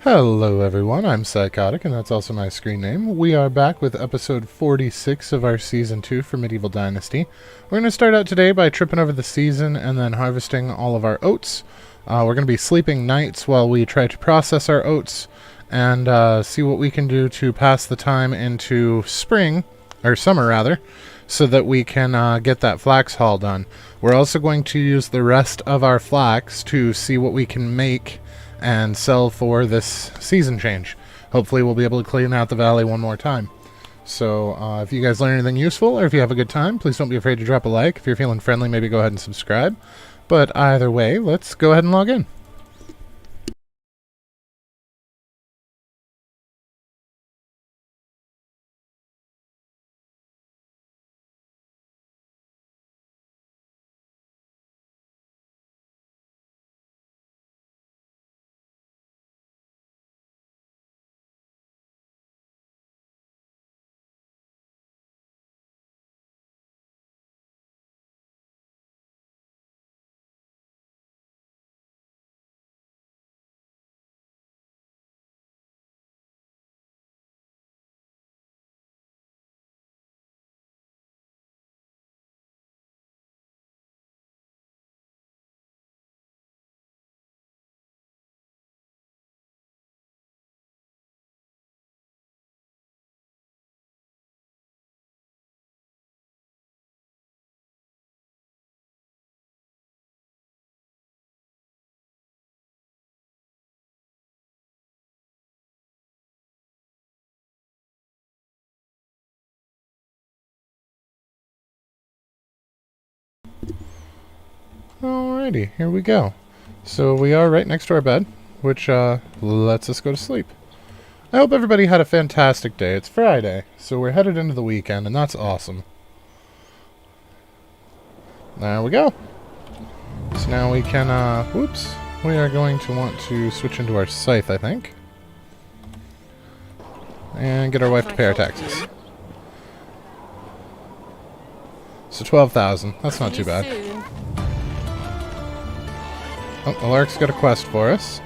Hello everyone, I'm Psychotic, and that's also my screen name. We are back with episode 46 of our Season 2 for Medieval Dynasty. We're going to start out today by tripping over the season and then harvesting all of our oats. We're going to be sleeping nights while we try to process our oats and see what we can do to pass the time into spring, or summer rather, so that we can get that flax haul done. We're also going to use the rest of our flax to see what we can make and sell for this season change. Hopefully we'll be able to clean out the valley one more time. So if you guys learn anything useful or if you have a good time, please don't be afraid to drop a like. If you're feeling friendly, maybe go ahead and subscribe. But either way, let's go ahead and log in. Alrighty, here we go. So we are right next to our bed, which lets us go to sleep. I hope everybody had a fantastic day. It's Friday, so we're headed into the weekend, and that's awesome. There we go. So now we can, whoops. We are going to want to switch into our scythe, I think. And get our wife to pay our taxes. So 12,000. That's not too bad. Oh, Alaric's got a quest for us.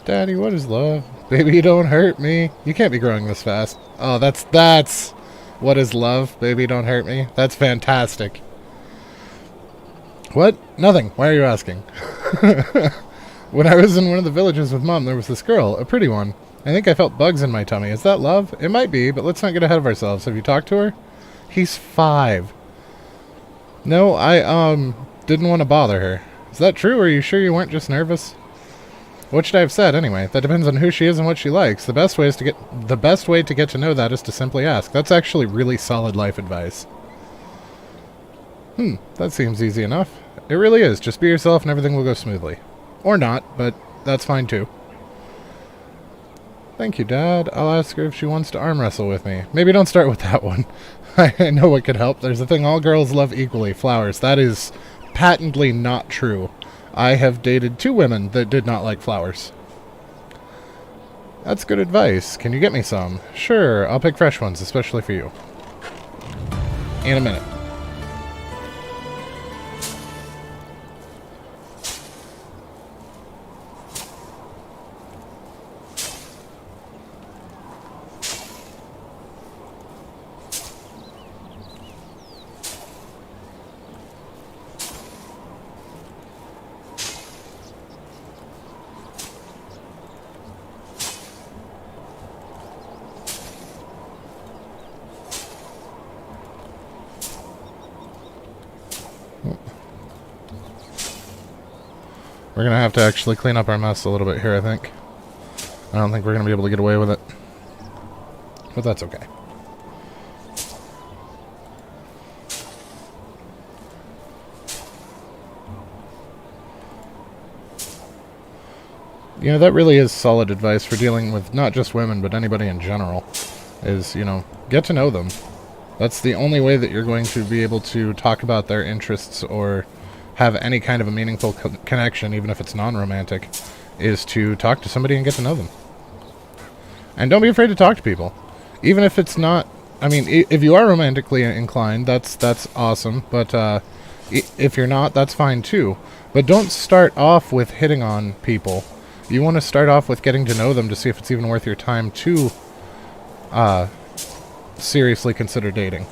Daddy, what is love? Baby, don't hurt me. You can't be growing this fast. Oh, that's what is love? Baby, don't hurt me. That's fantastic. What? Nothing. Why are you asking? When I was in one of the villages with Mom, there was this girl, a pretty one. I think I felt bugs in my tummy. Is that love? It might be, but let's not get ahead of ourselves. Have you talked to her? He's 5. No, I, didn't want to bother her. Is that true, or are you sure you weren't just nervous? What should I have said, anyway? That depends on who she is and what she likes. The best way to get to know that is to simply ask. That's actually really solid life advice. That seems easy enough. It really is. Just be yourself and everything will go smoothly. Or not, but that's fine too. Thank you, Dad. I'll ask her if she wants to arm wrestle with me. Maybe don't start with that one. I know what could help. There's a thing all girls love equally, flowers. That is patently not true. I have dated 2 women that did not like flowers. That's good advice. Can you get me some? Sure, I'll pick fresh ones, especially for you. In a minute. We're going to have to actually clean up our mess a little bit here, I think. I don't think we're going to be able to get away with it. But that's okay. You know, that really is solid advice for dealing with not just women, but anybody in general. Is, you know, get to know them. That's the only way that you're going to be able to talk about their interests or have any kind of a meaningful connection, even if it's non-romantic, is to talk to somebody and get to know them. And don't be afraid to talk to people. Even if it's not... I mean, if you are romantically inclined, that's awesome, but If you're not, that's fine too. But don't start off with hitting on people. You want to start off with getting to know them to see if it's even worth your time to seriously consider dating.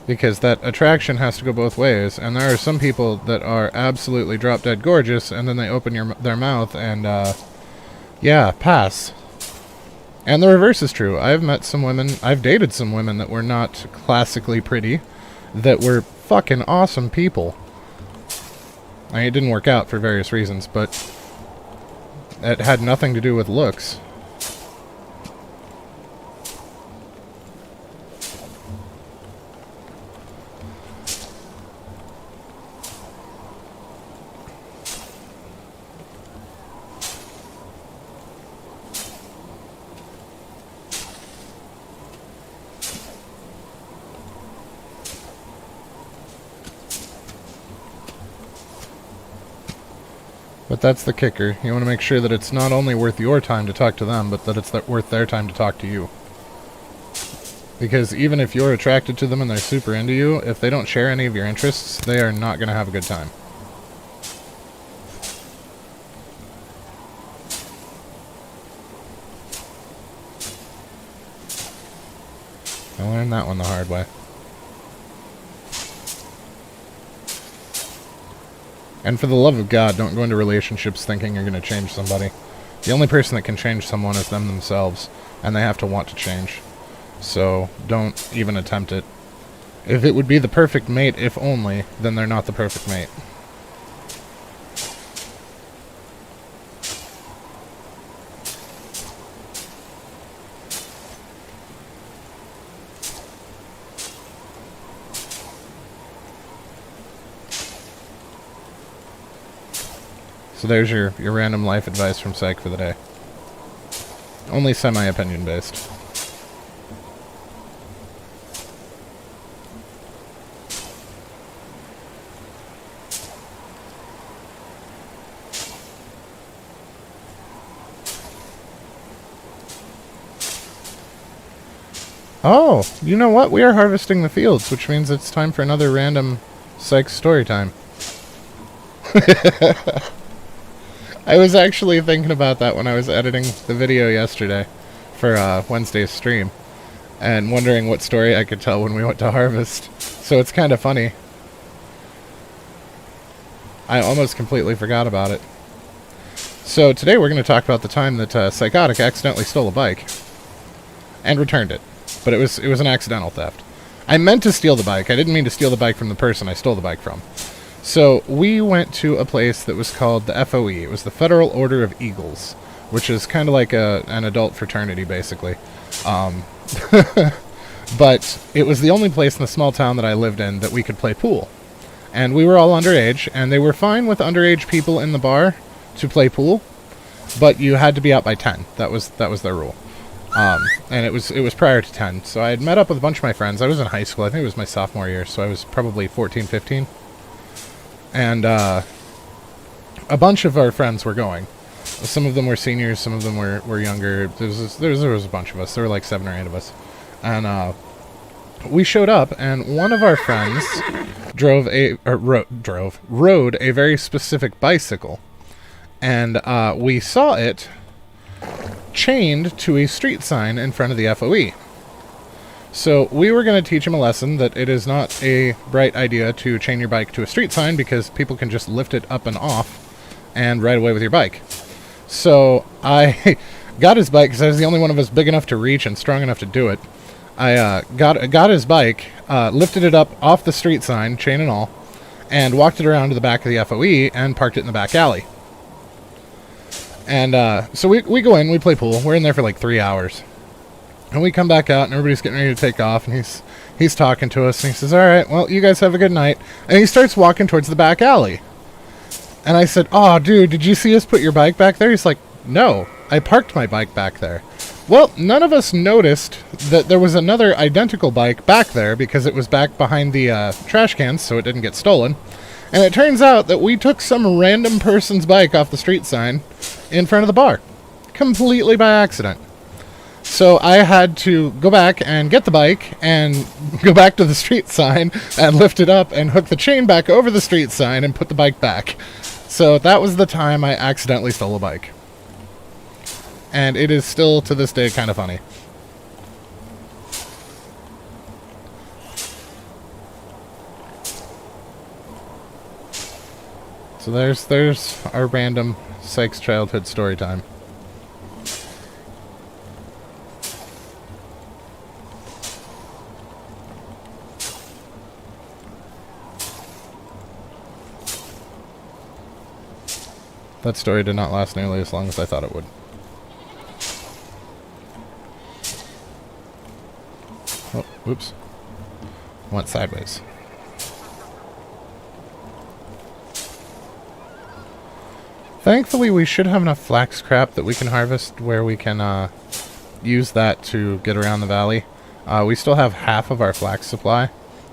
Because that attraction has to go both ways, and there are some people that are absolutely drop-dead gorgeous, and then they open their mouth and, yeah, pass. And the reverse is true. I've dated some women that were not classically pretty, that were fucking awesome people. I mean, it didn't work out for various reasons, but it had nothing to do with looks. But that's the kicker. You want to make sure that it's not only worth your time to talk to them, but that it's worth their time to talk to you. Because even if you're attracted to them and they're super into you, if they don't share any of your interests, they are not going to have a good time. I learned that one the hard way. And for the love of God, don't go into relationships thinking you're going to change somebody. The only person that can change someone is them themselves, and they have to want to change. So don't even attempt it. If it would be the perfect mate, if only, then they're not the perfect mate. So there's your random life advice from Psych for the day. Only semi-opinion based. Oh, you know what? We are harvesting the fields, which means it's time for another random Psych story time. I was actually thinking about that when I was editing the video yesterday for Wednesday's stream, and wondering what story I could tell when we went to harvest. So it's kind of funny. I almost completely forgot about it. So today we're going to talk about the time that Psychotic accidentally stole a bike and returned it. But it was an accidental theft. I meant to steal the bike. I didn't mean to steal the bike from the person I stole the bike from. So we went to a place that was called the FOE. It was the Federal Order of Eagles, which is kind of like an adult fraternity, basically. But it was the only place in the small town that I lived in that we could play pool. And we were all underage, and they were fine with underage people in the bar to play pool, but you had to be out by 10. That was their rule. And it was prior to 10. So I had met up with a bunch of my friends. I was in high school. I think it was my sophomore year, so I was probably 14, 15. And a bunch of our friends were going. Some of them were seniors, some of them were younger. There was a bunch of us. There were like 7 or 8 of us. And we showed up, and one of our friends rode a very specific bicycle. And we saw it chained to a street sign in front of the FOE. So we were going to teach him a lesson that it is not a bright idea to chain your bike to a street sign, because people can just lift it up and off and ride away with your bike. So I got his bike, because I was the only one of us big enough to reach and strong enough to do it. I got his bike, lifted it up off the street sign, chain and all, and walked it around to the back of the FOE and parked it in the back alley. And so we go in, we play pool. We're in there for like 3 hours. And we come back out, and everybody's getting ready to take off, and he's talking to us, and he says, "All right, well, you guys have a good night." And he starts walking towards the back alley. And I said, "Oh, dude, did you see us put your bike back there?" He's like, "No, I parked my bike back there." Well, none of us noticed that there was another identical bike back there, because it was back behind the trash cans, so it didn't get stolen. And it turns out that we took some random person's bike off the street sign in front of the bar, completely by accident. So I had to go back and get the bike and go back to the street sign and lift it up and hook the chain back over the street sign and put the bike back. So that was the time I accidentally stole a bike. And it is still, to this day, kind of funny. So there's our random Sykes childhood story time. That story did not last nearly as long as I thought it would. Oh, whoops. Went sideways. Thankfully, we should have enough flax crap that we can harvest where we can use that to get around the valley. We still have half of our flax supply,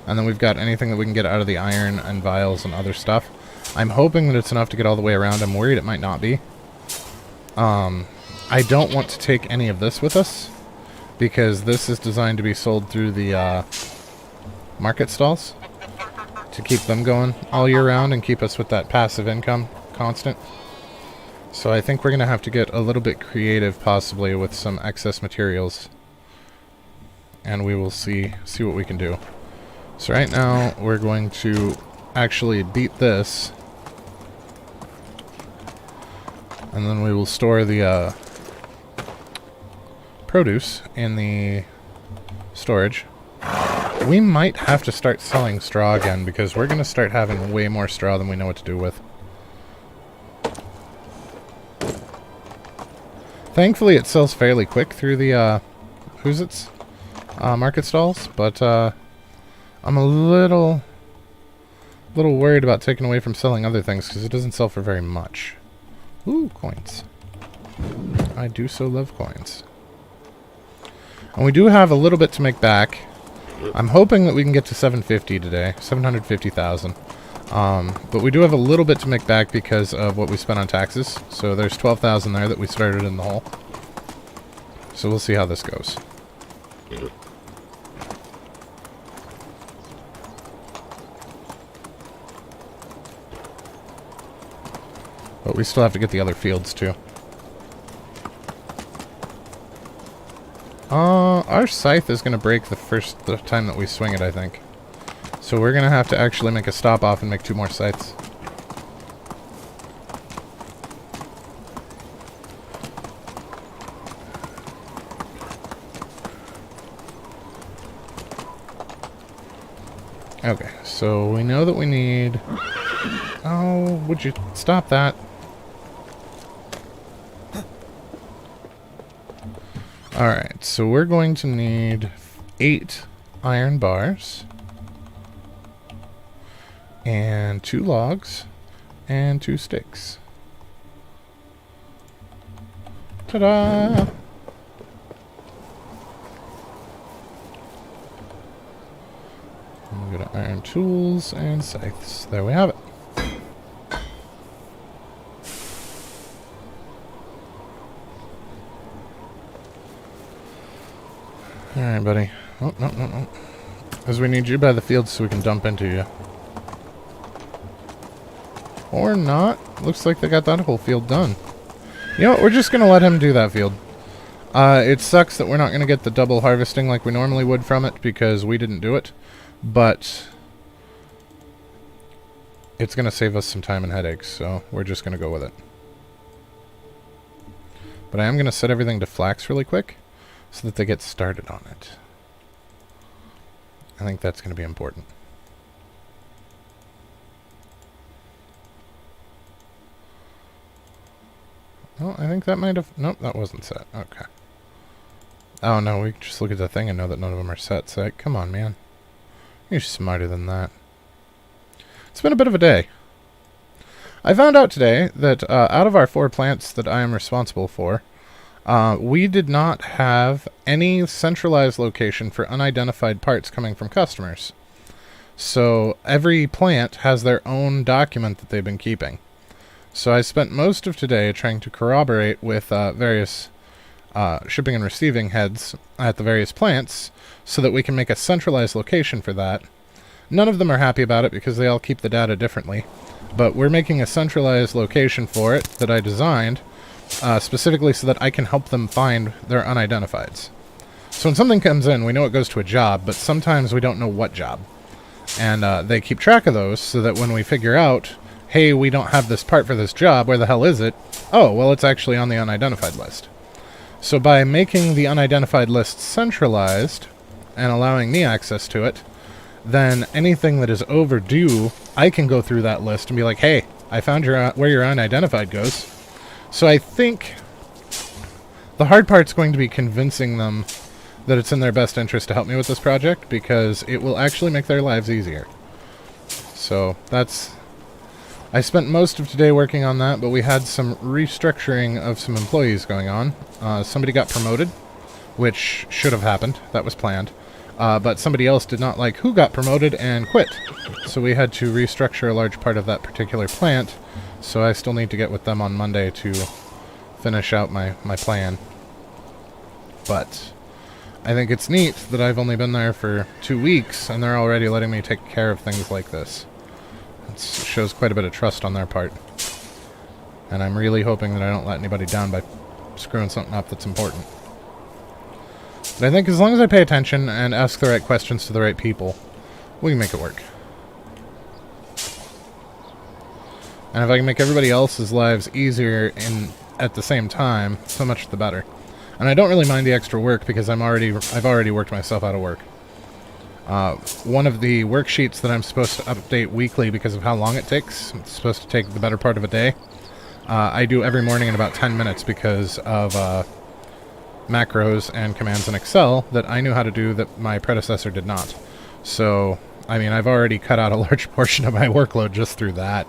and then we've got anything that we can get out of the iron and vials and other stuff. I'm hoping that it's enough to get all the way around. I'm worried it might not be. I don't want to take any of this with us, because this is designed to be sold through the market stalls to keep them going all year round and keep us with that passive income constant. So I think we're going to have to get a little bit creative, possibly, with some excess materials. And we will see what we can do. So right now, we're going to actually beat this. And then we will store the produce in the storage. We might have to start selling straw again, because we're going to start having way more straw than we know what to do with. Thankfully, it sells fairly quick through the market stalls, but I'm a little worried about taking away from selling other things, because it doesn't sell for very much. Ooh, coins. I do so love coins. And we do have a little bit to make back. I'm hoping that we can get to 750 today, 750,000. But we do have a little bit to make back because of what we spent on taxes. So there's 12,000 there that we started in the hole. So we'll see how this goes. But we still have to get the other fields too. Our scythe is going to break the time that we swing it, I think. So we're going to have to actually make a stop off and make 2 more scythes. Okay, so we know that we need... Oh, would you stop that? Alright, so we're going to need 8 iron bars. And 2 logs. And 2 sticks. Ta-da! We'll go to iron tools and scythes. There we have it. Alright, buddy. Oh, no. Because we need you by the field so we can dump into you. Or not. Looks like they got that whole field done. You know what? We're just going to let him do that field. It sucks that we're not going to get the double harvesting like we normally would from it because we didn't do it. But it's going to save us some time and headaches, so we're just going to go with it. But I am going to set everything to flax really quick so that they get started on it. I think that's going to be important. Oh, I think that might have... Nope, that wasn't set. Okay. Oh, no, we just look at the thing and know that none of them are set. So, come on, man. You're smarter than that. It's been a bit of a day. I found out today that out of our 4 plants that I am responsible for, we did not have any centralized location for unidentified parts coming from customers. So every plant has their own document that they've been keeping. So I spent most of today trying to corroborate with various shipping and receiving heads at the various plants so that we can make a centralized location for that. None of them are happy about it because they all keep the data differently, but we're making a centralized location for it that I designed specifically so that I can help them find their unidentifieds. So when something comes in, we know it goes to a job, but sometimes we don't know what job. And they keep track of those so that when we figure out, hey, we don't have this part for this job, where the hell is it? Oh, well, it's actually on the unidentified list. So by making the unidentified list centralized and allowing me access to it, then anything that is overdue, I can go through that list and be like, hey, I found where your unidentified goes. So I think the hard part's going to be convincing them that it's in their best interest to help me with this project, because it will actually make their lives easier. So that's... I spent most of today working on that, but we had some restructuring of some employees going on. Somebody got promoted, which should have happened. That was planned. But somebody else did not like who got promoted and quit. So we had to restructure a large part of that particular plant. So I still need to get with them on Monday to finish out my plan. But I think it's neat that I've only been there for 2 weeks, and they're already letting me take care of things like this. It shows quite a bit of trust on their part. And I'm really hoping that I don't let anybody down by screwing something up that's important. But I think as long as I pay attention and ask the right questions to the right people, we can make it work. And if I can make everybody else's lives easier at the same time, so much the better. And I don't really mind the extra work because I've already worked myself out of work. One of the worksheets that I'm supposed to update weekly because of how long it takes, it's supposed to take the better part of a day, I do every morning in about 10 minutes because of macros and commands in Excel that I knew how to do that my predecessor did not. So, I mean, I've already cut out a large portion of my workload just through that.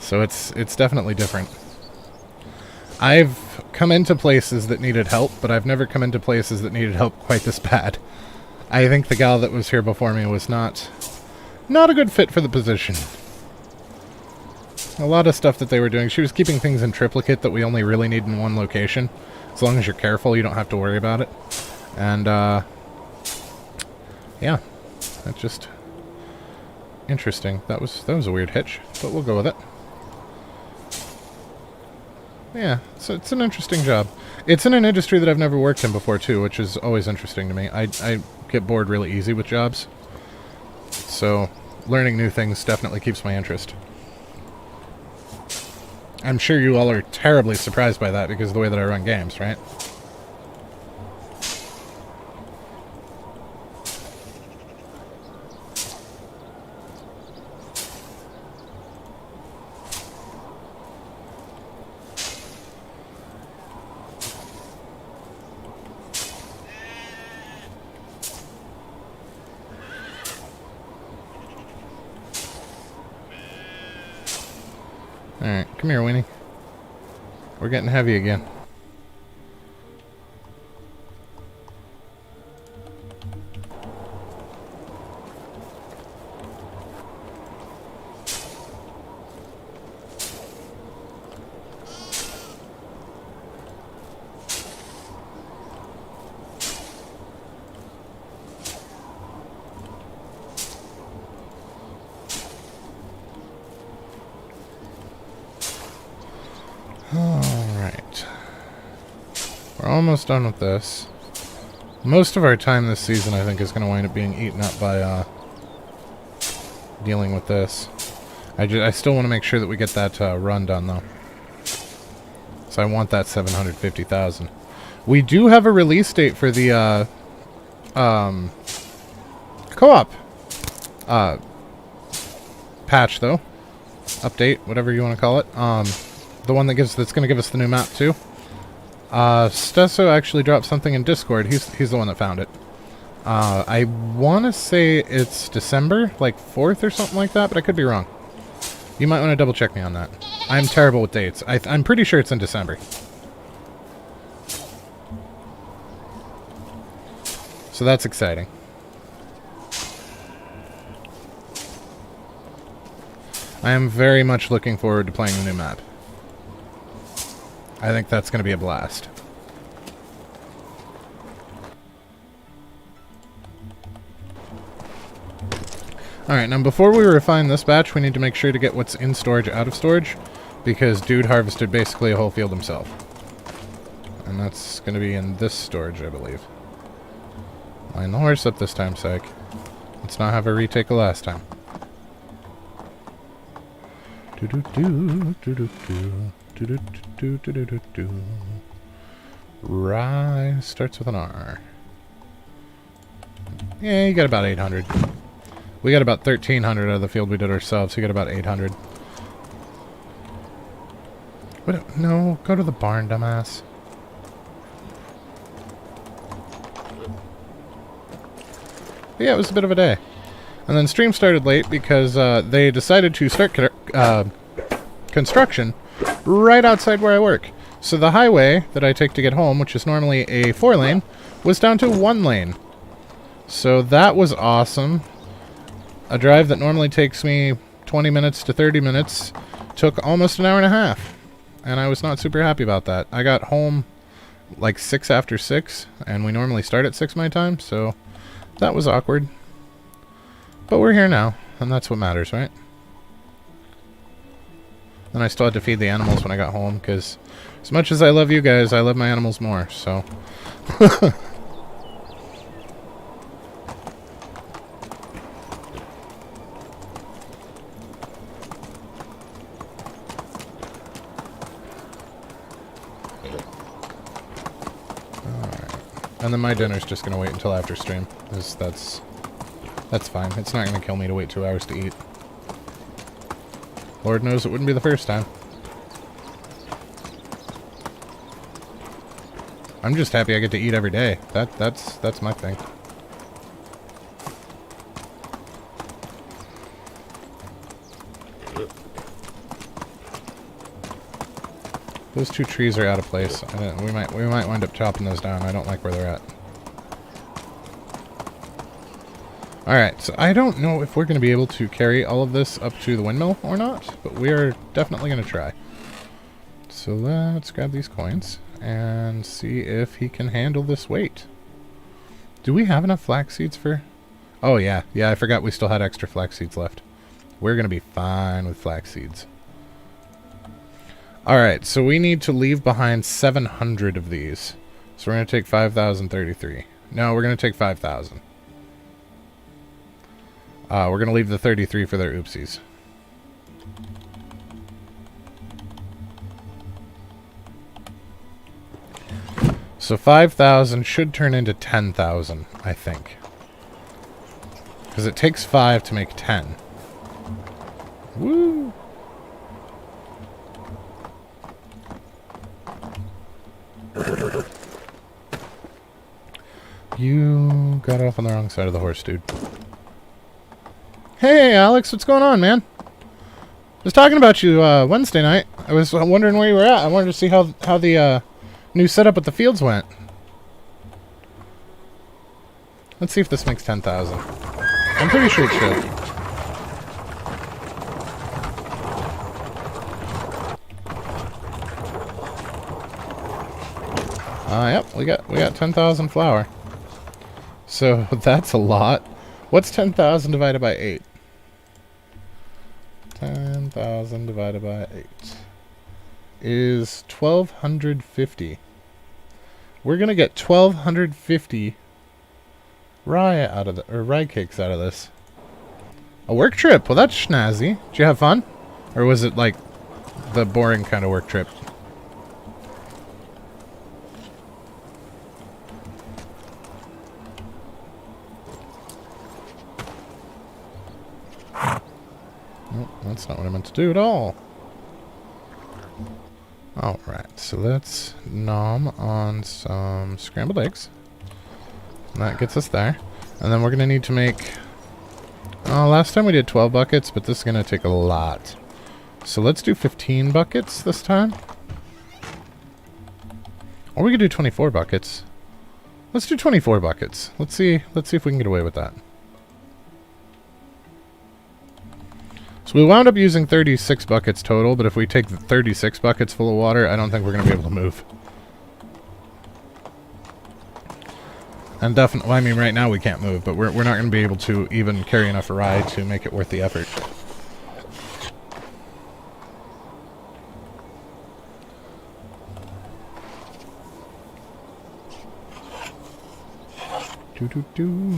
So it's definitely different. I've come into places that needed help, but I've never come into places that needed help quite this bad. I think the gal that was here before me was not a good fit for the position. A lot of stuff that they were doing, she was keeping things in triplicate that we only really need in one location. As long as you're careful, you don't have to worry about it. And, yeah, that's just interesting. That was a weird hitch, but we'll go with it. Yeah, so it's an interesting job. It's in an industry that I've never worked in before, too, which is always interesting to me. I get bored really easy with jobs. So, learning new things definitely keeps my interest. I'm sure you all are terribly surprised by that because of the way that I run games, right? Alright, come here, Winnie. We're getting heavy again. Alright. We're almost done with this. Most of our time this season, I think, is going to wind up being eaten up by dealing with this. I still want to make sure that we get that run done, though. So I want that 750,000. We do have a release date for the co-op patch, though. Update, whatever you want to call it. The one that's going to give us the new map, too. Stesso actually dropped something in Discord. He's the one that found it. I want to say it's December, like 4th or something like that, but I could be wrong. You might want to double check me on that. I'm terrible with dates. I'm pretty sure it's in December. So that's exciting. I am very much looking forward to playing the new map. I think that's going to be a blast. Alright, now before we refine this batch, we need to make sure to get what's in storage out of storage, because dude harvested basically a whole field himself. And that's going to be in this storage, I believe. Line the horse up this time, Psych. Let's not have a retake of last time. Rye starts with an R. Yeah, you got about 800. We got about 1,300 out of the field we did ourselves. You got about 800. What? No, go to the barn, dumbass. But yeah, it was a bit of a day. And then stream started late because they decided to start construction right outside where I work. So the highway that I take to get home, which is normally a 4-lane, was down to 1 lane. So that was awesome. A drive that normally takes me 20 minutes to 30 minutes took almost an hour and a half. And I was not super happy about that. I got home like 6 after 6, and we normally start at 6 my time, so that was awkward. But we're here now, and that's what matters, right? And I still had to feed the animals when I got home, because as much as I love you guys, I love my animals more, so... And then my dinner's just going to wait until after stream. That's fine. It's not going to kill me to wait 2 hours to eat. Lord knows it wouldn't be the first time. I'm just happy I get to eat every day. That's my thing. Those 2 trees are out of place. We might wind up chopping those down. I don't like where they're at. Alright, so I don't know if we're going to be able to carry all of this up to the windmill or not, but we are definitely going to try. So let's grab these coins and see if he can handle this weight. Do we have enough flax seeds for... Oh yeah, I forgot we still had extra flax seeds left. We're going to be fine with flax seeds. Alright, so we need to leave behind 700 of these. So we're going to take 5,033. No, we're going to take 5,000. We're going to leave the 33 for their oopsies. So 5,000 should turn into 10,000, I think. Because it takes 5 to make 10. Woo! You got off on the wrong side of the horse, dude. Hey, Alex, what's going on, man? I was talking about you Wednesday night. I was wondering where you were at. I wanted to see how the new setup with the fields went. Let's see if this makes 10,000. I'm pretty sure it should. Yep, we got 10,000 flour. So that's a lot. What's 10,000 divided by 8? 10,000 divided by 8 is 1,250. We're gonna get 1,250 rye out of the rye cakes out of this. A work trip. Well, that's snazzy. Did you have fun, or was it like the boring kind of work trip? That's not what I meant to do at all. Alright, so let's nom on some scrambled eggs. And that gets us there. And then we're going to need to make... Oh, last time we did 12 buckets, but this is going to take a lot. So let's do 15 buckets this time. Or we could do 24 buckets. Let's do 24 buckets. Let's see if we can get away with that. So we wound up using 36 buckets total, but if we take the 36 buckets full of water, I don't think we're going to be able to move. And definitely, I mean, right now we can't move, but we're not going to be able to even carry enough rye to make it worth the effort. Do-do-do.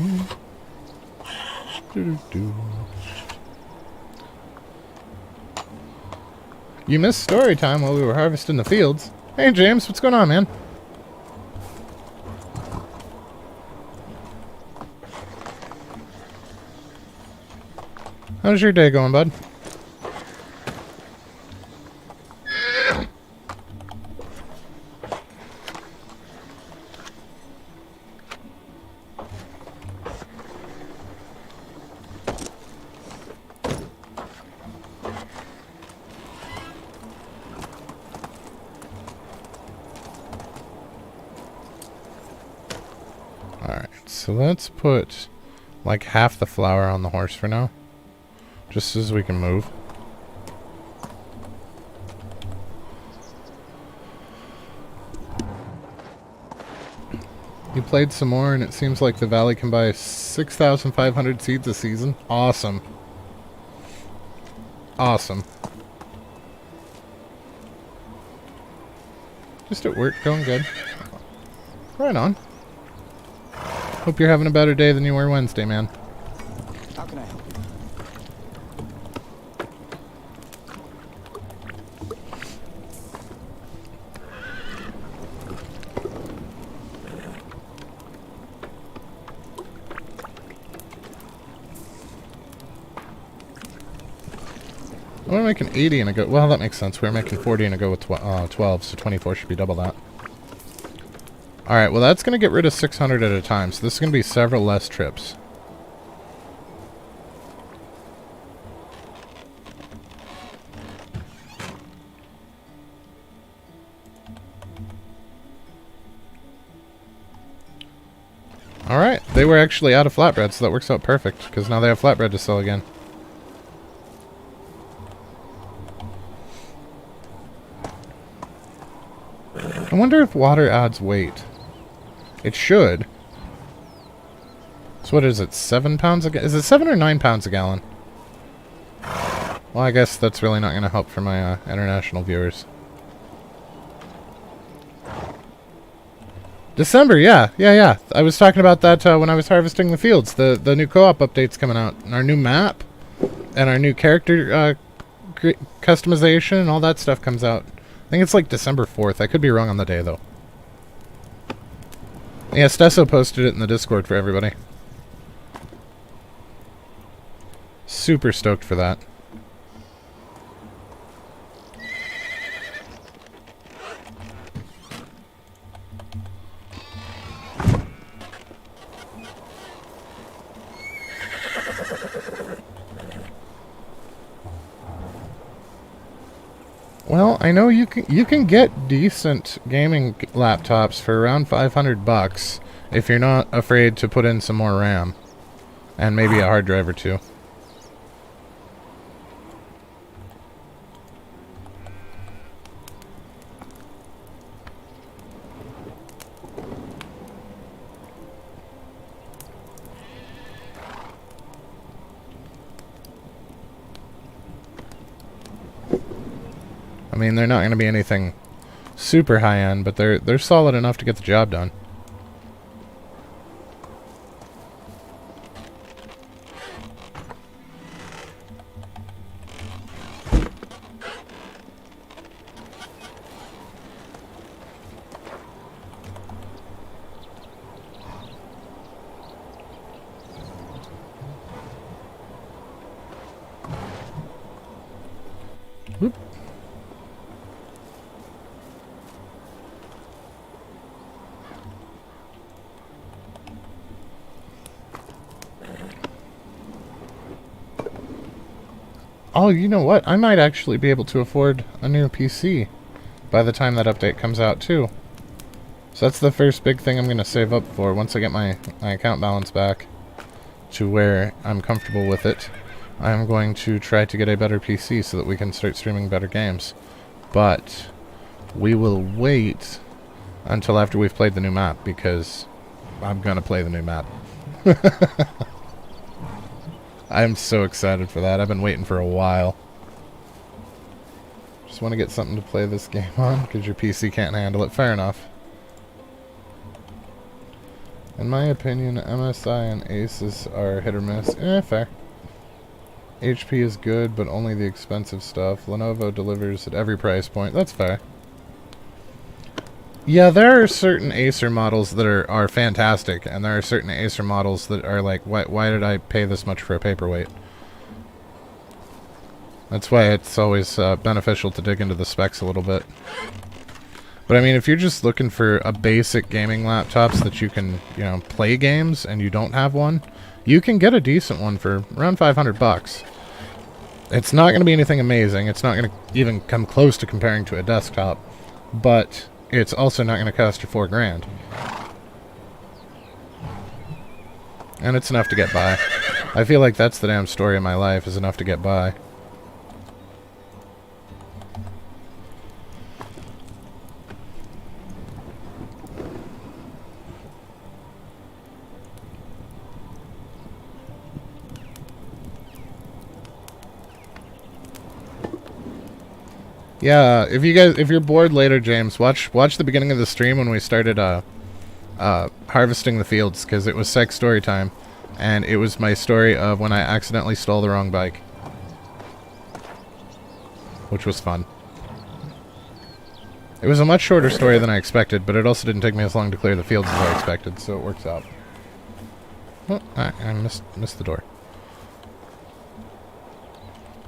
Do-do-do. You missed story time while we were harvesting the fields. Hey, James, what's going on, man? How's your day going, bud? Alright, so let's put like half the flour on the horse for now. Just as we can move. You played some more and it seems like the valley can buy 6,500 seeds a season. Awesome. Awesome. Just at work, going good. Right on. Hope you're having a better day than you were Wednesday, man. How can I help you? We're making 80 and a go. Well, that makes sense. We're making 40 and a go with 12, so 24 should be double that. Alright, well that's going to get rid of 600 at a time, so this is going to be several less trips. Alright, they were actually out of flatbread, so that works out perfect, because now they have flatbread to sell again. I wonder if water adds weight. It should. So what is it, 7 pounds a gallon? Is it 7 or 9 pounds a gallon? Well, I guess that's really not going to help for my international viewers. December, yeah. I was talking about that when I was harvesting the fields. The new co-op update's coming out. And our new map. And our new character customization and all that stuff comes out. I think it's like December 4th. I could be wrong on the day, though. Yeah, Stesso posted it in the Discord for everybody. Super stoked for that. Well, I know you can get decent gaming laptops for around 500 bucks if you're not afraid to put in some more RAM and maybe a hard drive or two. I mean, they're not going to be anything super high-end, but they're solid enough to get the job done. Whoop. Oh, you know what? I might actually be able to afford a new PC by the time that update comes out, too. So that's the first big thing I'm going to save up for once I get my account balance back to where I'm comfortable with it. I'm going to try to get a better PC so that we can start streaming better games. But we will wait until after we've played the new map, because I'm gonna play the new map. I'm so excited for that. I've been waiting for a while. Just want to get something to play this game on, because your PC can't handle it. Fair enough. In my opinion, MSI and Asus are hit or miss. Fair. HP is good, but only the expensive stuff. Lenovo delivers at every price point. That's fair. Yeah, there are certain Acer models that are fantastic, and there are certain Acer models that are like, why did I pay this much for a paperweight? That's why it's always beneficial to dig into the specs a little bit. But I mean, if you're just looking for a basic gaming laptops that you can, you know, play games and you don't have one, you can get a decent one for around 500 bucks. It's not going to be anything amazing. It's not going to even come close to comparing to a desktop, but it's also not going to cost you $4 grand. And it's enough to get by. I feel like that's the damn story of my life, is enough to get by. Yeah, if you're bored later, James, watch the beginning of the stream when we started harvesting the fields, because it was sex story time, and it was my story of when I accidentally stole the wrong bike, which was fun. It was a much shorter story than I expected, but it also didn't take me as long to clear the fields as I expected, so it works out. Oh, I missed the door.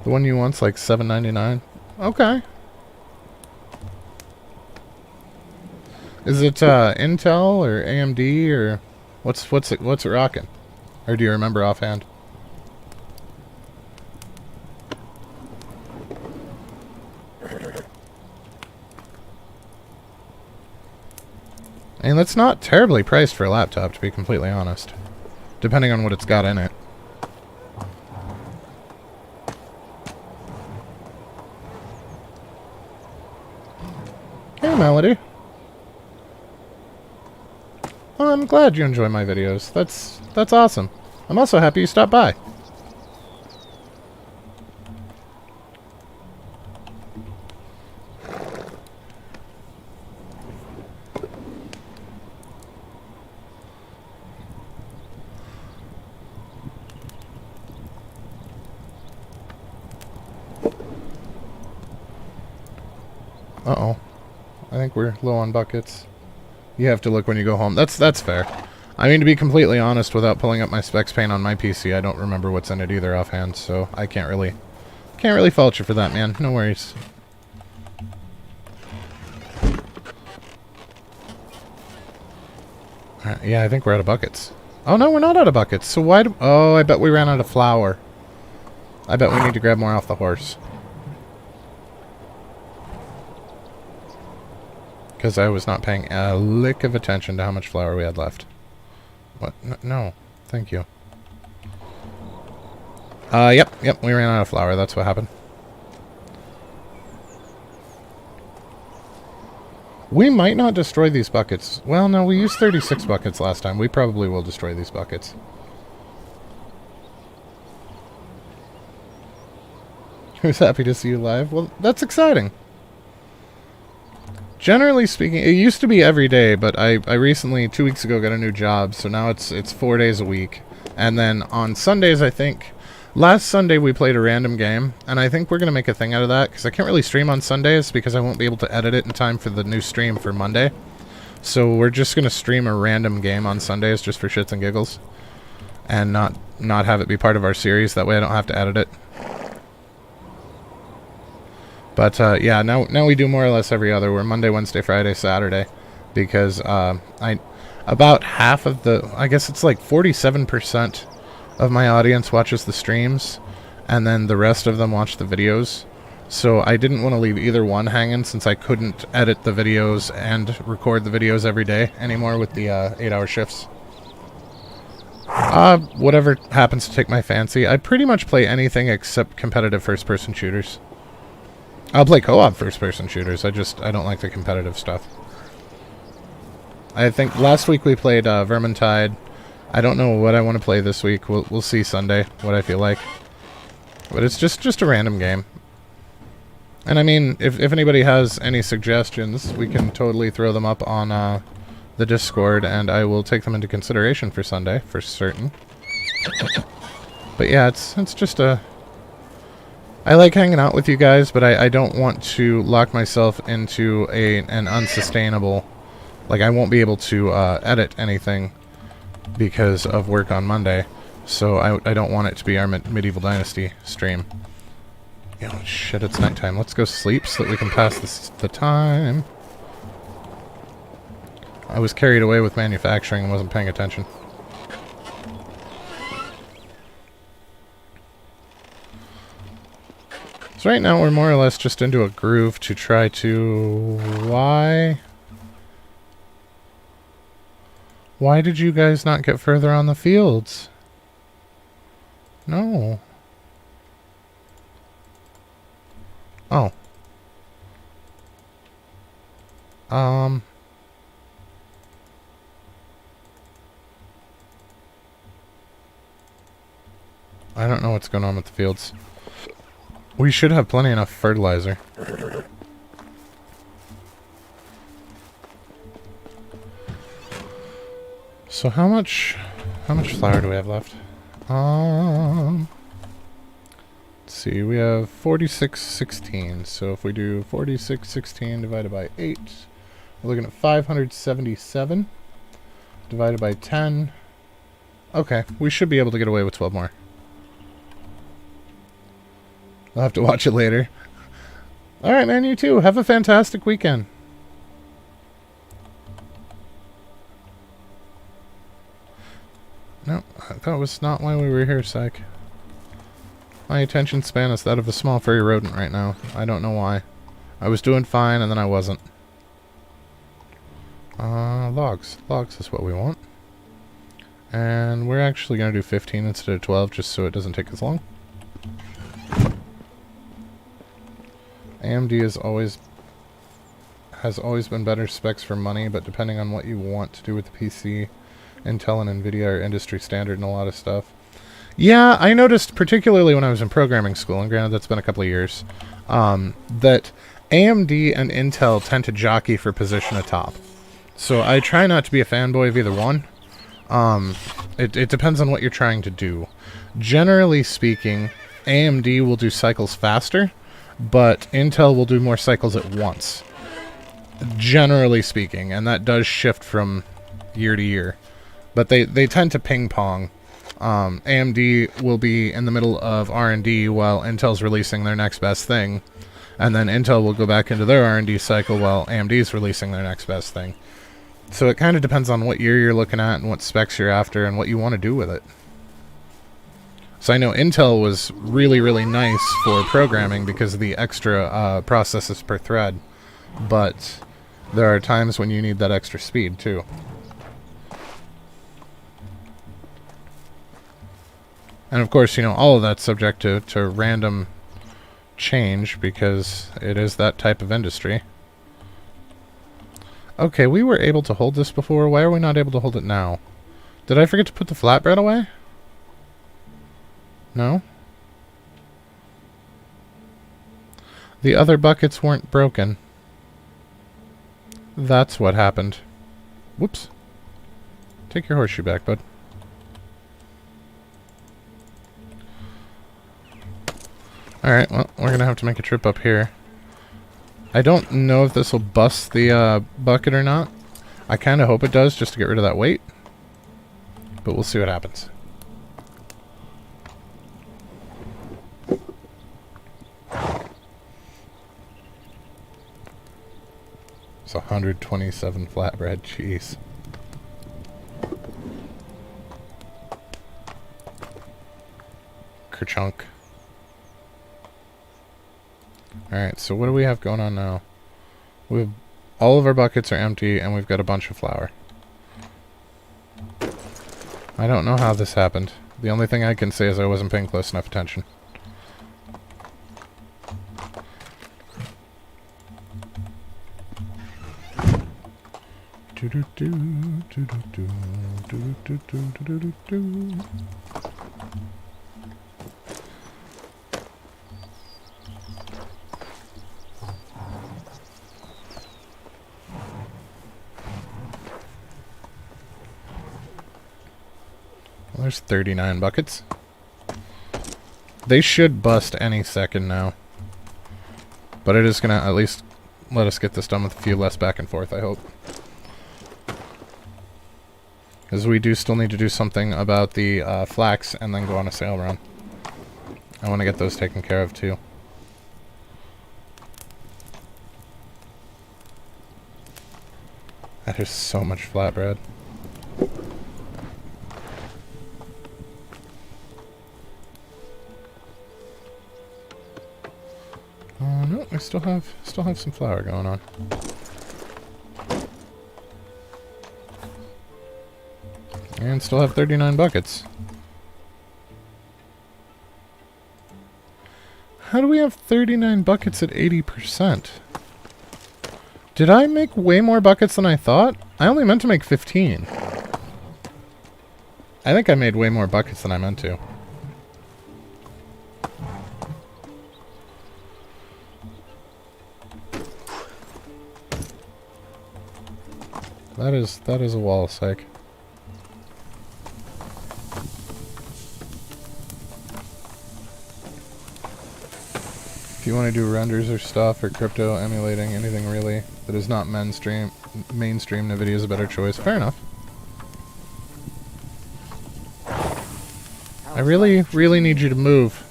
The one you want's like $7.99. Okay. Is it Intel or AMD or what's it rocking? Or do you remember offhand? I mean, that's not terribly priced for a laptop, to be completely honest, depending on what it's got in it. Hey, Melody. Well, I'm glad you enjoy my videos. That's awesome. I'm also happy you stopped by. Uh-oh. I think we're low on buckets. You have to look when you go home. That's fair. I mean, to be completely honest, without pulling up my specs pane on my PC, I don't remember what's in it either offhand, so I can't really fault you for that, man. No worries. Yeah, I think we're out of buckets. Oh, no, we're not out of buckets. So why do... Oh, I bet we ran out of flour. I bet we need to grab more off the horse. Because I was not paying a lick of attention to how much flour we had left. What? No. Thank you. Yep, we ran out of flour. That's what happened. We might not destroy these buckets. Well, no, we used 36 buckets last time. We probably will destroy these buckets. Who's happy to see you live? Well, that's exciting. Generally speaking, it used to be every day, but I recently, 2 weeks ago, got a new job, so now it's 4 days a week. And then on Sundays, I think, last Sunday we played a random game, and I think we're going to make a thing out of that, because I can't really stream on Sundays, because I won't be able to edit it in time for the new stream for Monday. So we're just going to stream a random game on Sundays, just for shits and giggles, and not have it be part of our series, that way I don't have to edit it. But, yeah, now we do more or less every other. We're Monday, Wednesday, Friday, Saturday. Because, about half of the... I guess it's like 47% of my audience watches the streams. And then the rest of them watch the videos. So I didn't want to leave either one hanging, since I couldn't edit the videos and record the videos every day anymore with the 8-hour shifts. Whatever happens to take my fancy. I pretty much play anything except competitive first-person shooters. I'll play co-op first-person shooters. I don't like the competitive stuff. I think last week we played Vermintide. I don't know what I want to play this week. We'll see Sunday what I feel like. But it's just a random game. And I mean, if anybody has any suggestions, we can totally throw them up on the Discord, and I will take them into consideration for Sunday, for certain. But yeah, it's just a... I like hanging out with you guys, but I don't want to lock myself into an unsustainable... Like, I won't be able to edit anything because of work on Monday, so I don't want it to be our Medieval Dynasty stream. Oh shit, it's nighttime. Let's go sleep so that we can pass the time. I was carried away with manufacturing and wasn't paying attention. So right now we're more or less just into a groove to try to... Why did you guys not get further on the fields? No. Oh. I don't know what's going on with the fields. We should have plenty enough fertilizer. So how much flour do we have left? Let's see, we have 4616. So if we do 4616 divided by 8, we're looking at 577 divided by 10. Okay, we should be able to get away with 12 more. I'll have to watch it later. Alright, man, you too. Have a fantastic weekend. No, that was not why we were here, Psych. My attention span is that of a small furry rodent right now. I don't know why. I was doing fine, and then I wasn't. Logs. Logs is what we want. And we're actually going to do 15 instead of 12, just so it doesn't take as long. AMD has always been better specs for money, but depending on what you want to do with the PC, Intel and Nvidia are industry standard in a lot of stuff. Yeah, I noticed, particularly when I was in programming school, and granted that's been a couple of years, that AMD and Intel tend to jockey for position atop. So I try not to be a fanboy of either one. It depends on what you're trying to do. Generally speaking, AMD will do cycles faster, but Intel will do more cycles at once. Generally speaking, and that does shift from year to year. But they tend to ping-pong. AMD will be in the middle of R&D while Intel's releasing their next best thing. And then Intel will go back into their R&D cycle while AMD's releasing their next best thing. So it kind of depends on what year you're looking at and what specs you're after and what you want to do with it. So I know Intel was really, really nice for programming because of the extra processes per thread. But there are times when you need that extra speed, too. And of course, you know, all of that's subject to random change because it is that type of industry. Okay, we were able to hold this before. Why are we not able to hold it now? Did I forget to put the flatbread away? No? The other buckets weren't broken. That's what happened. Whoops. Take your horseshoe back, bud. Alright, well, we're gonna have to make a trip up here. I don't know if this will bust the bucket or not. I kind of hope it does, just to get rid of that weight. But we'll see what happens. It's 127 flatbread, jeez. Kerchunk. Alright, so what do we have going on now? All of our buckets are empty, and we've got a bunch of flour. I don't know how this happened. The only thing I can say is I wasn't paying close enough attention. Well, there's 39 buckets. They should bust any second now. But it is going to at least let us get this done with a few less back and forth, I hope. Because we do still need to do something about the flax and then go on a sail run. I want to get those taken care of too. That is so much flatbread. No, we still have some flour going on. And still have 39 buckets. How do we have 39 buckets at 80%? Did I make way more buckets than I thought? I only meant to make 15. I think I made way more buckets than I meant to. That is a wall sake. If you want to do renders or stuff or crypto emulating anything really that is not mainstream, NVIDIA is a better choice. Fair enough. I really need you to move,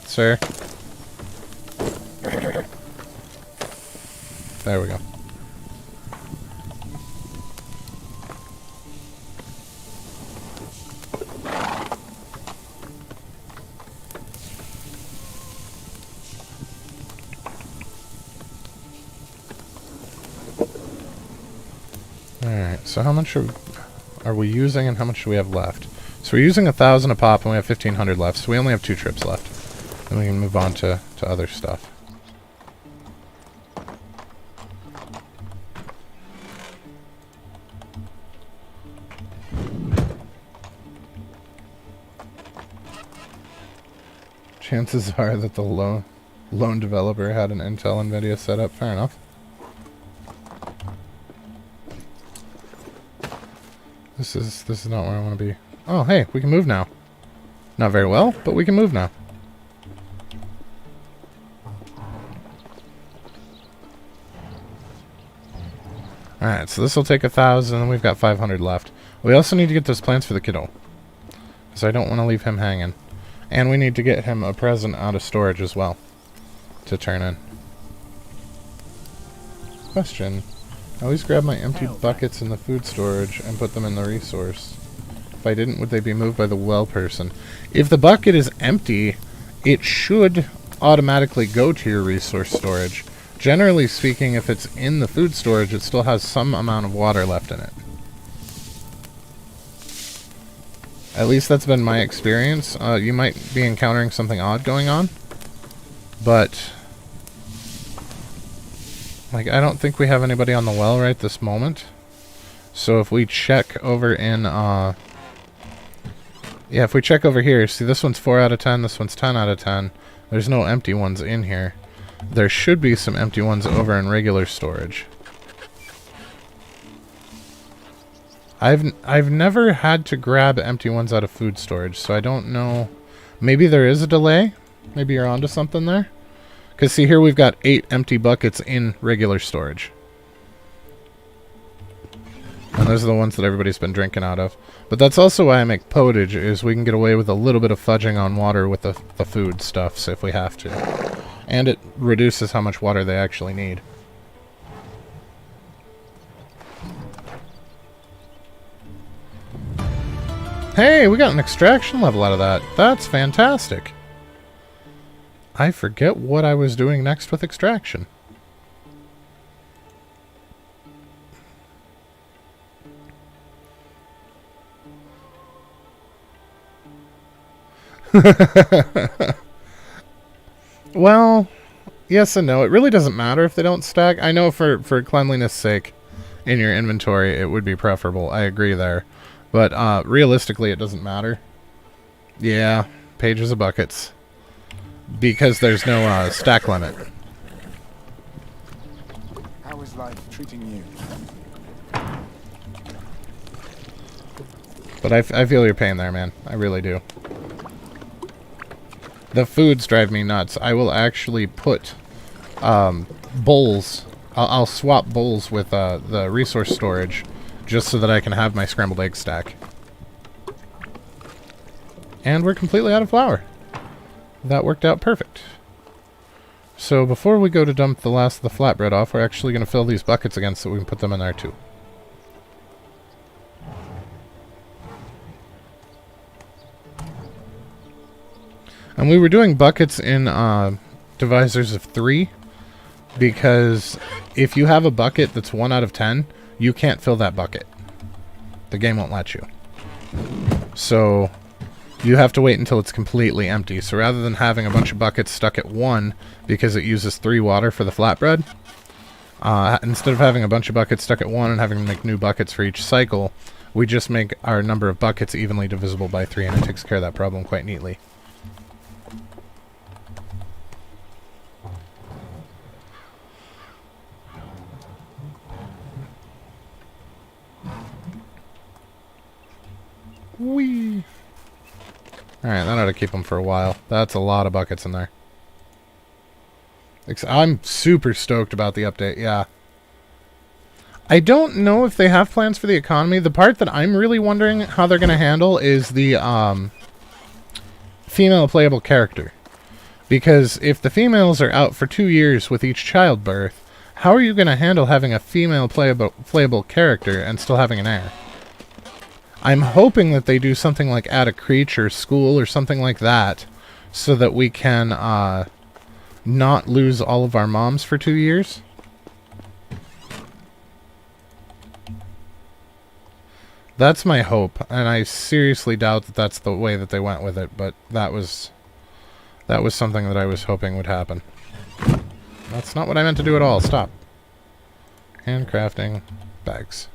sir. There we go. Alright, so how much are we using and how much do we have left? So we're using 1,000 a pop and we have 1,500 left, so we only have 2 trips left. Then we can move on to other stuff. Chances are that the loan developer had an Intel NVIDIA setup. Fair enough. This is not where I want to be. Oh, hey, we can move now. Not very well, but we can move now. Alright, so this will take 1,000, and we've got 500 left. We also need to get those plants for the kiddo, because I don't want to leave him hanging. And we need to get him a present out of storage as well to turn in. Question. I always grab my empty buckets in the food storage and put them in the resource. If I didn't, would they be moved by the well person? If the bucket is empty, it should automatically go to your resource storage. Generally speaking, if it's in the food storage, it still has some amount of water left in it. At least that's been my experience. You might be encountering something odd going on, but like, I don't think we have anybody on the well right this moment. So if we check over in, yeah, if we check over here, see this one's 4 out of 10, this one's 10 out of 10. There's no empty ones in here. There should be some empty ones over in regular storage. I've never had to grab empty ones out of food storage, so I don't know. Maybe there is a delay. Maybe you're onto something there. Because see here we've got 8 empty buckets in regular storage. And those are the ones that everybody's been drinking out of. But that's also why I make potage, is we can get away with a little bit of fudging on water with the food stuff, so if we have to. And it reduces how much water they actually need. Hey, we got an extraction level out of that. That's fantastic. I forget what I was doing next with extraction. Well, Yes and no. It really doesn't matter if they don't stack. I know for cleanliness sake in your inventory it would be preferable. I agree there. But realistically it doesn't matter. Yeah, pages of buckets. Because there's no stack limit. How is life treating you? But I feel your pain there, man. I really do. The foods drive me nuts. I will actually put bowls. I'll swap bowls with the resource storage just so that I can have my scrambled egg stack. And we're completely out of flour. That worked out perfect. So before we go to dump the last of the flatbread off, we're actually going to fill these buckets again so we can put them in there too. And we were doing buckets in divisors of 3 because if you have a bucket that's 1 out of 10, you can't fill that bucket. The game won't let you. So you have to wait until it's completely empty. So rather than having a bunch of buckets stuck at 1 because it uses 3 water for the flatbread, instead of having a bunch of buckets stuck at 1 and having to make new buckets for each cycle, we just make our number of buckets evenly divisible by 3, and it takes care of that problem quite neatly. Whee! Alright, that ought to keep them for a while. That's a lot of buckets in there. I'm super stoked about the update, yeah. I don't know if they have plans for the economy. The part that I'm really wondering how they're going to handle is the female playable character. Because if the females are out for 2 years with each childbirth, how are you going to handle having a female playable character and still having an heir? I'm hoping that they do something like add a creature school or something like that so that we can not lose all of our moms for 2 years. That's my hope, and I seriously doubt that that's the way that they went with it, but that was something that I was hoping would happen. That's not what I meant to do at all. Stop. Handcrafting bags.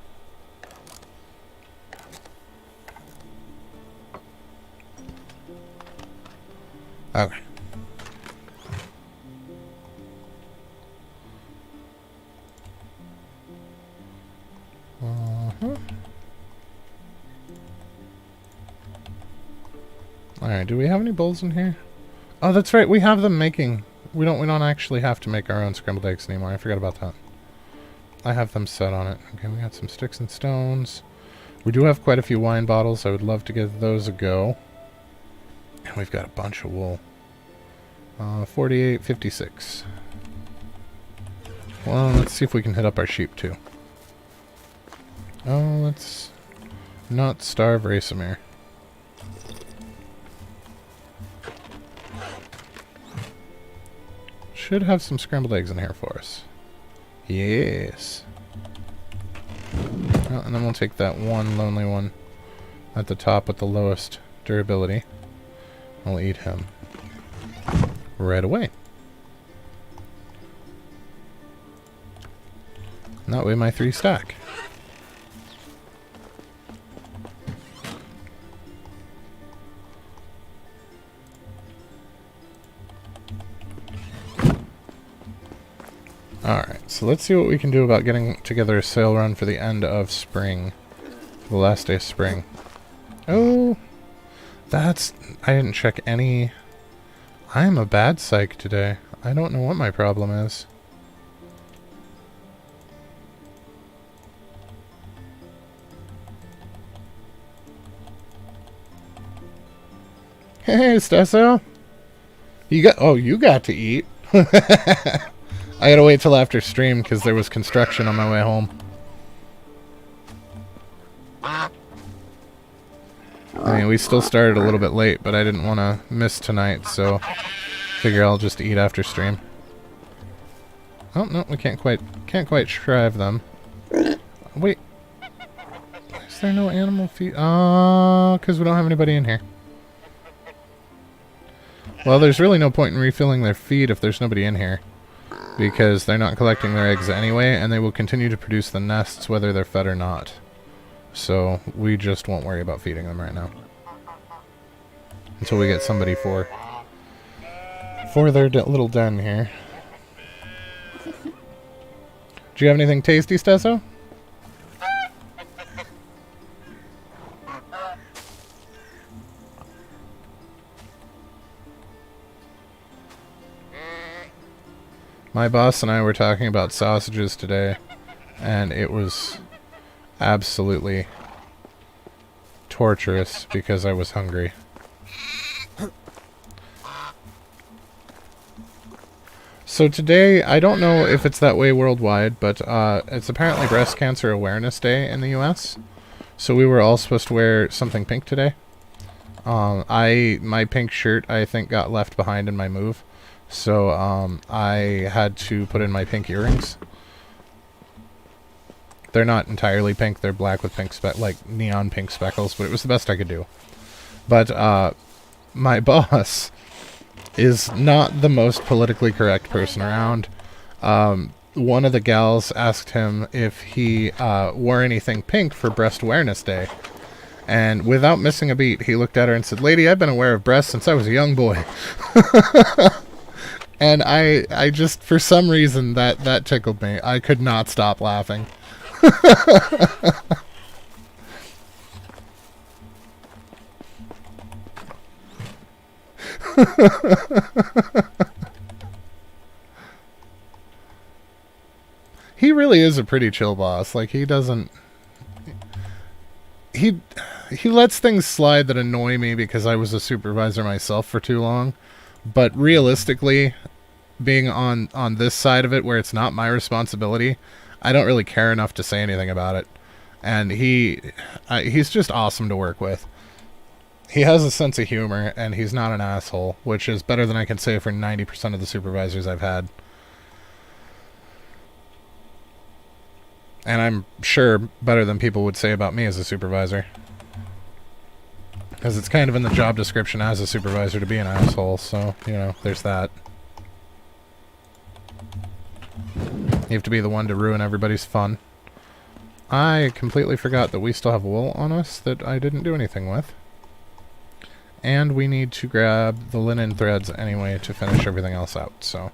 Okay. Alright, do we have any bowls in here? Oh, that's right, we have them making... We don't actually have to make our own scrambled eggs anymore. I forgot about that. I have them set on it. Okay, we got some sticks and stones. We do have quite a few wine bottles. I would love to give those a go. And we've got a bunch of wool. 48.56. Well, let's see if we can hit up our sheep too. Oh, let's not starve Racemir. Should have some scrambled eggs in here for us. Yes. Well, and then we'll take that one lonely one at the top with the lowest durability. We'll eat him right away. And that way my 3 stack. Alright, so let's see what we can do about getting together a sail run for the end of spring. The last day of spring. Oh, that's... I didn't check any... I am a bad psych today. I don't know what my problem is. Hey, Stesso. You got... Oh, you got to eat. I gotta wait till after stream because there was construction on my way home. I mean, we still started a little bit late, but I didn't want to miss tonight, so figure I'll just eat after stream. Oh no, we can't quite shrive them. Wait, is there no animal feed? Oh, because we don't have anybody in here. Well, there's really no point in refilling their feed if there's nobody in here. because they're not collecting their eggs anyway, and they will continue to produce the nests whether they're fed or not. So we just won't worry about feeding them right now until we get somebody for their little den here. Do you have anything tasty, Stesso? My boss and I were talking about sausages today, and it was absolutely torturous because I was hungry. So today, I don't know if it's that way worldwide, but it's apparently Breast Cancer Awareness Day in the US. So we were all supposed to wear something pink today. My pink shirt, I think, got left behind in my move. So I had to put in my pink earrings. They're not entirely pink, they're black with pink like neon pink speckles, but it was the best I could do. But my boss is not the most politically correct person around. One of the gals asked him if he wore anything pink for Breast Awareness Day. And without missing a beat, he looked at her and said, "Lady, I've been aware of breasts since I was a young boy." And I just, for some reason, that tickled me. I could not stop laughing. He really is a pretty chill boss. Like, he doesn't... He lets things slide that annoy me because I was a supervisor myself for too long. But realistically, being on this side of it where it's not my responsibility, I don't really care enough to say anything about it. And he's just awesome to work with. He has a sense of humor, and he's not an asshole, which is better than I can say for 90% of the supervisors I've had. And I'm sure better than people would say about me as a supervisor. Because it's kind of in the job description as a supervisor to be an asshole, so, you know, there's that. You have to be the one to ruin everybody's fun. I completely forgot that we still have wool on us that I didn't do anything with. And we need to grab the linen threads anyway to finish everything else out, so...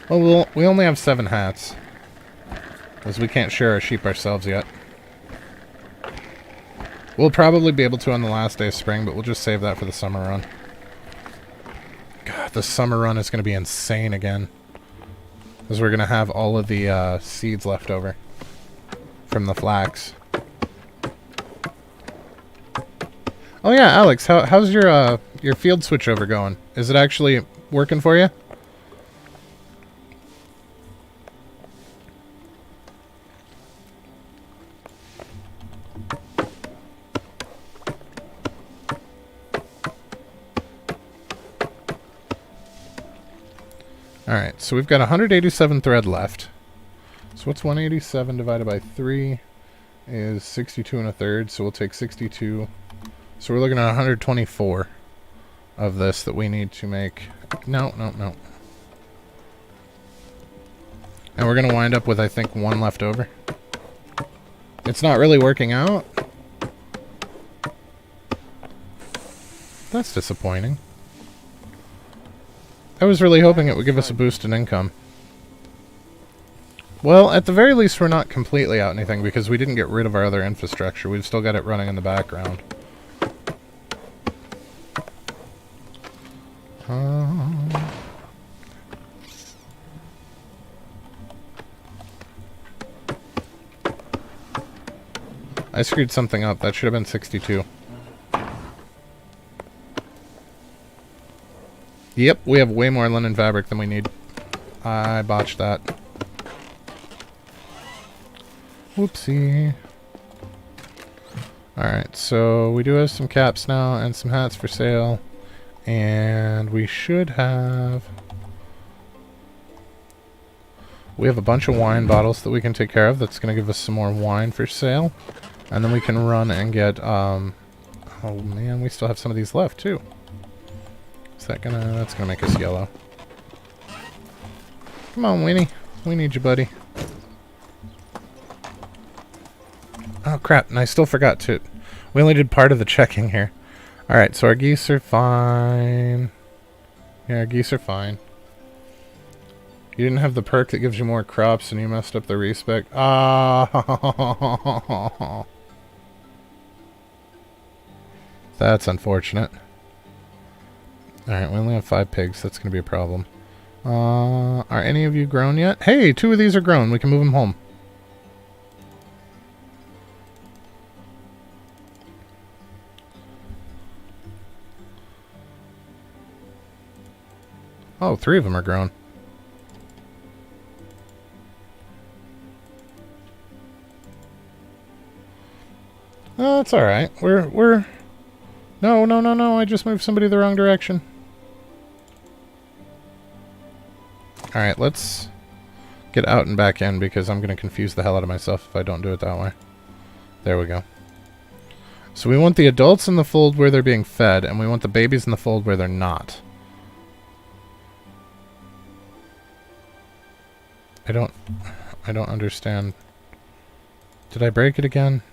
Well, we only have 7 hats, as we can't share our sheep ourselves yet. We'll probably be able to on the last day of spring, but we'll just save that for the summer run. God, the summer run is going to be insane again. Because we're going to have all of the seeds left over from the flax. Oh yeah, Alex, how's your field switchover going? Is it actually working for you? Alright, so we've got 187 thread left. So what's 187 divided by 3 is 62 1/3, so we'll take 62. So we're looking at 124 of this that we need to make. No. And we're going to wind up with, I think, 1 left over. It's not really working out. That's disappointing. I was really hoping it would give us a boost in income. Well, at the very least, we're not completely out anything because we didn't get rid of our other infrastructure. We've still got it running in the background. I screwed something up. That should have been 62. Yep, we have way more linen fabric than we need. I botched that. Whoopsie. Alright, so we do have some caps now and some hats for sale. And we should have... We have a bunch of wine bottles that we can take care of. That's going to give us some more wine for sale. And then we can run and get, oh man, we still have some of these left, too. Is that gonna, that's gonna make us yellow. Come on, Winnie. We need you, buddy. Oh, crap, and I still forgot to, we only did part of the checking here. Alright, so our geese are fine. Yeah, our geese are fine. You didn't have the perk that gives you more crops and you messed up the respec. Ah, that's unfortunate. Alright, we only have 5 pigs. That's going to be a problem. Are any of you grown yet? Hey, 2 of these are grown. We can move them home. Oh, 3 of them are grown. Oh, that's alright. We're... No, I just moved somebody the wrong direction. Alright, let's get out and back in because I'm going to confuse the hell out of myself if I don't do it that way. There we go. So we want the adults in the fold where they're being fed, and we want the babies in the fold where they're not. I don't understand. Did I break it again?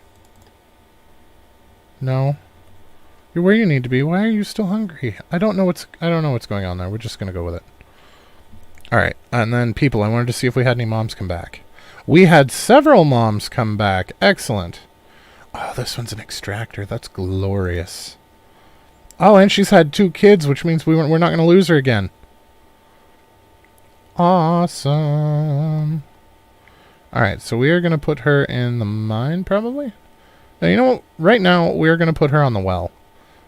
No. You're where you need to be. Why are you still hungry? I don't know what's going on there. We're just gonna go with it. Alright, and then people, I wanted to see if we had any moms come back. We had several moms come back. Excellent. Oh, this one's an extractor. That's glorious. Oh, and she's had 2 kids, which means we're not gonna lose her again. Awesome. Alright, so we are going to put her in the mine, probably? Now, you know what? Right now, we're going to put her on the well.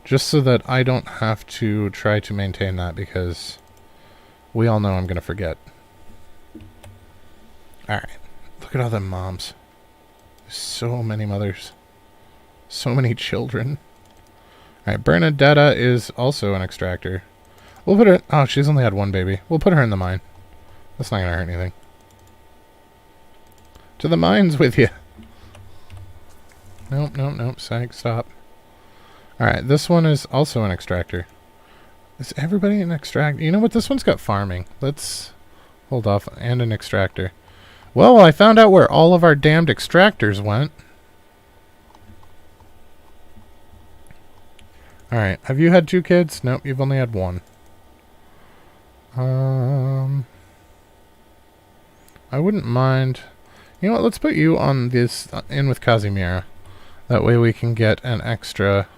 Just so that I don't have to try to maintain that, because we all know I'm going to forget. Alright. Look at all them moms. So many mothers. So many children. Alright, Bernadetta is also an extractor. We'll put her... Oh, she's only had 1 baby. We'll put her in the mine. That's not going to hurt anything. To the mines with you. Nope. Psych, stop. Alright, this one is also an extractor. Is everybody an extractor? You know what? This one's got farming. Let's hold off. And an extractor. Well, I found out where all of our damned extractors went. Alright, have you had 2 kids? Nope, you've only had 1. I wouldn't mind... You know what, let's put you on this, in with Casimira. That way we can get an extra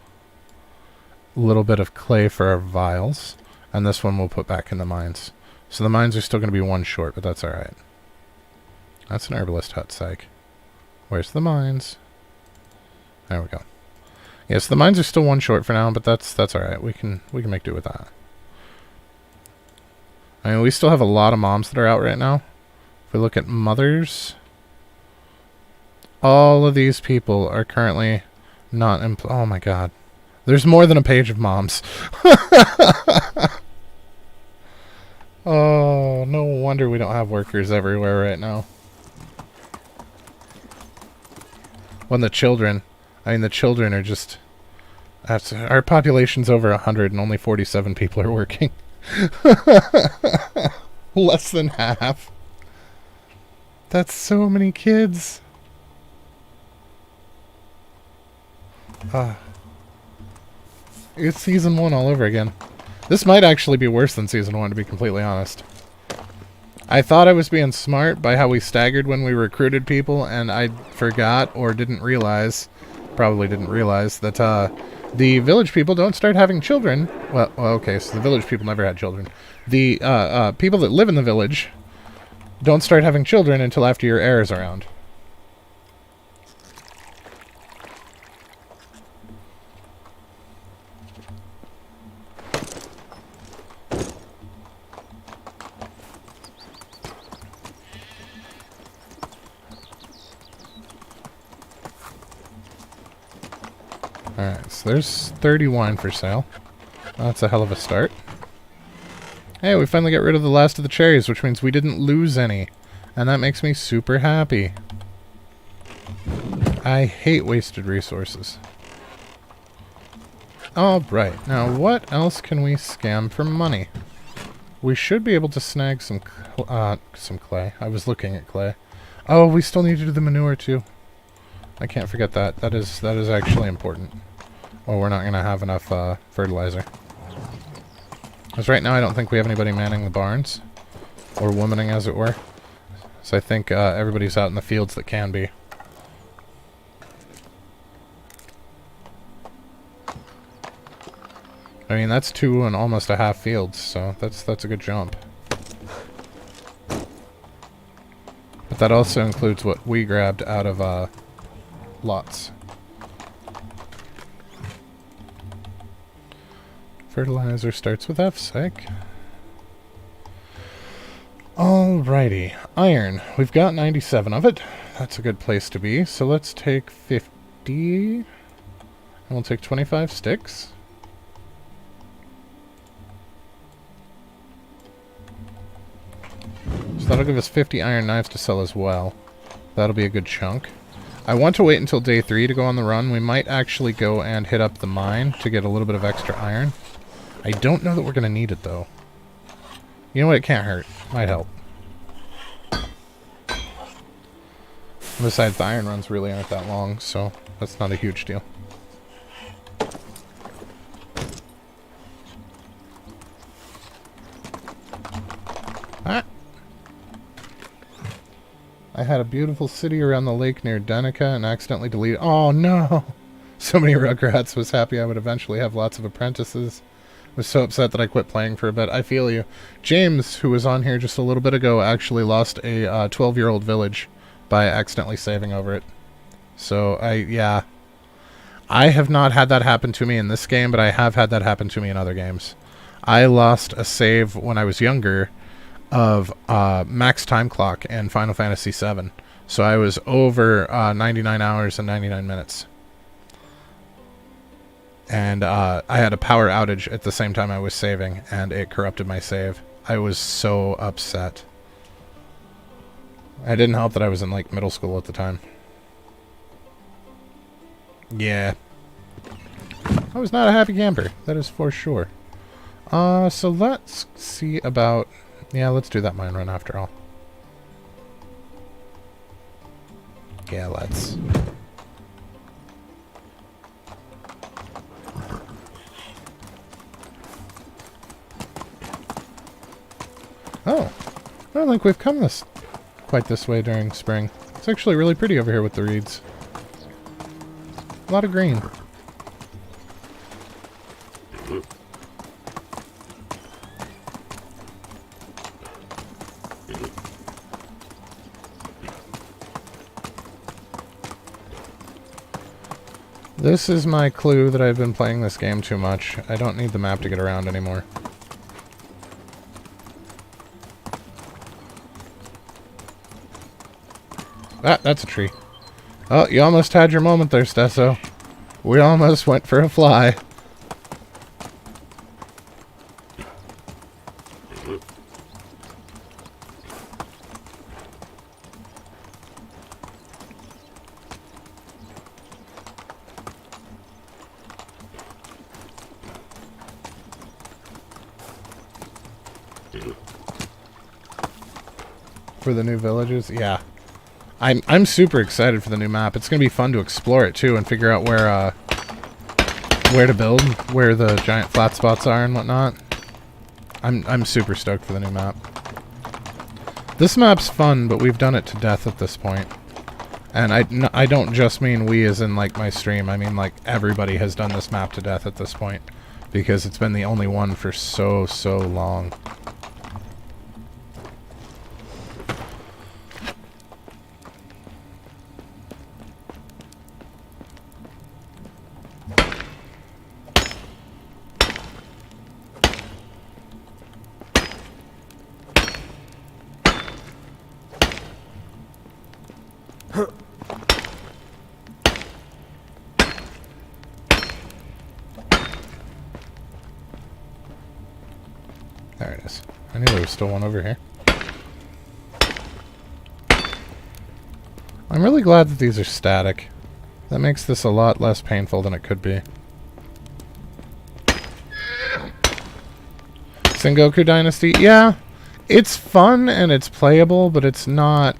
little bit of clay for our vials. And this one we'll put back in the mines. So the mines are still going to be 1 short, but that's alright. That's an herbalist hut, psych. Where's the mines? There we go. Yes, the mines are still 1 short for now, but that's alright. We can make do with that. I mean, we still have a lot of moms that are out right now. If we look at mothers, all of these people are currently not oh my god. There's more than a page of moms. Oh, no wonder we don't have workers everywhere right now. When the children are just... our population's over 100 and only 47 people are working. Less than half. That's so many kids. It's season 1 all over again. This might actually be worse than season 1, to be completely honest. I thought I was being smart by how we staggered when we recruited people, and I forgot or didn't realize, probably didn't realize, that the village people don't start having children. Well, okay, so the village people never had children. The people that live in the village don't start having children until after your heir is around. Alright, so there's 30 wine for sale. That's a hell of a start. Hey, we finally got rid of the last of the cherries, which means we didn't lose any. And that makes me super happy. I hate wasted resources. Alright, now what else can we scam for money? We should be able to snag some clay. I was looking at clay. Oh, we still need to do the manure too. I can't forget that. That is actually important. Oh, we're not going to have enough fertilizer. Because right now I don't think we have anybody manning the barns. Or womaning, as it were. So I think everybody's out in the fields that can be. I mean, that's 2 and almost a half fields, so that's a good jump. But that also includes what we grabbed out of lots. Fertilizer starts with F, psych. Alrighty. Iron. We've got 97 of it. That's a good place to be. So let's take 50. And we'll take 25 sticks. So that'll give us 50 iron knives to sell as well. That'll be a good chunk. I want to wait until day 3 to go on the run. We might actually go and hit up the mine to get a little bit of extra iron. I don't know that we're going to need it, though. You know what? It can't hurt. Might help. Besides, the iron runs really aren't that long, so that's not a huge deal. Ah! I had a beautiful city around the lake near Danica and accidentally deleted... Oh, no! So many Rugrats. Was happy I would eventually have lots of apprentices. Was so upset that I quit playing for a bit. I feel you. James, who was on here just a little bit ago, actually lost a 12-year-old village by accidentally saving over it. So, yeah. I have not had that happen to me in this game, but I have had that happen to me in other games. I lost a save when I was younger of max time clock in Final Fantasy VII. So I was over 99 hours and 99 minutes. And I had a power outage at the same time I was saving, and it corrupted my save. I was so upset. I didn't help that I was in, like, middle school at the time. Yeah. I was not a happy camper. That is for sure. So let's see about... Yeah, let's do that mine run after all. Yeah, let's... Oh, I don't think we've come quite this way during spring. It's actually really pretty over here with the reeds. A lot of green. This is my clue that I've been playing this game too much. I don't need the map to get around anymore. Ah, that's a tree. Oh, you almost had your moment there, Stesso. We almost went for a fly. For the new villages? Yeah. I'm super excited for the new map. It's going to be fun to explore it, too, and figure out where to build, where the giant flat spots are and whatnot. I'm super stoked for the new map. This map's fun, but we've done it to death at this point. And I don't just mean we as in, like, my stream. I mean, like, everybody has done this map to death at this point. Because it's been the only one for so long. There it is. I knew there was still one over here. I'm really glad that these are static. That makes this a lot less painful than it could be. Sengoku Dynasty, yeah, it's fun and it's playable, but it's not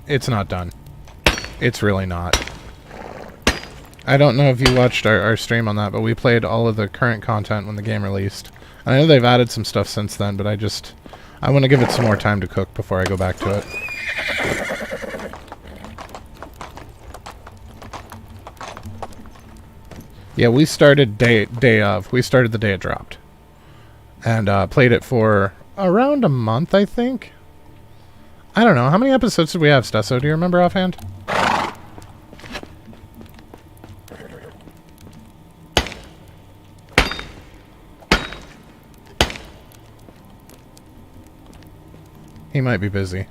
done. It's really not. I don't know if you watched our stream on that, but we played all of the current content when the game released. I know they've added some stuff since then, but I want to give it some more time to cook before I go back to it. Yeah, we started day of. We started the day it dropped. And played it for around a month, I think. I don't know. How many episodes did we have, Stesso? Do you remember offhand? He might be busy.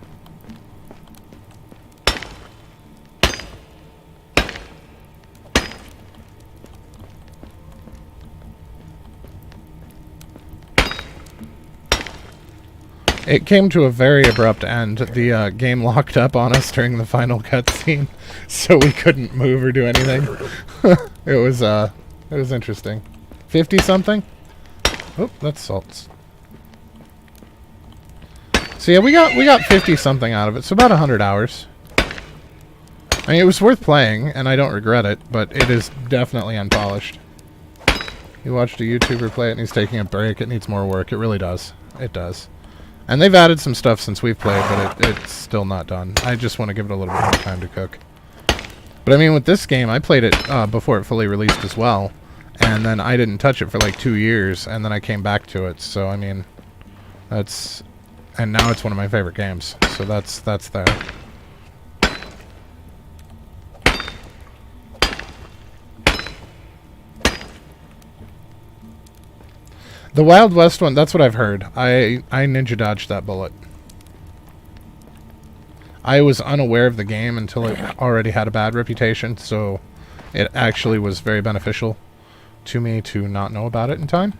It came to a very abrupt end. The game locked up on us during the final cutscene, so we couldn't move or do anything. It was interesting. 50-something? Oh, that's salts. So yeah, we got 50-something out of it, so about 100 hours. I mean, it was worth playing, and I don't regret it, but it is definitely unpolished. You watched a YouTuber play it, and he's taking a break. It needs more work. It really does. It does. And they've added some stuff since we've played, but it's still not done. I just want to give it a little bit more time to cook. But I mean, with this game, I played it before it fully released as well, and then I didn't touch it for like 2 years, and then I came back to it. So I mean, that's, and now it's one of my favorite games. So that's there. The Wild West one, that's what I've heard. I ninja dodged that bullet. I was unaware of the game until it already had a bad reputation, so it actually was very beneficial to me to not know about it in time.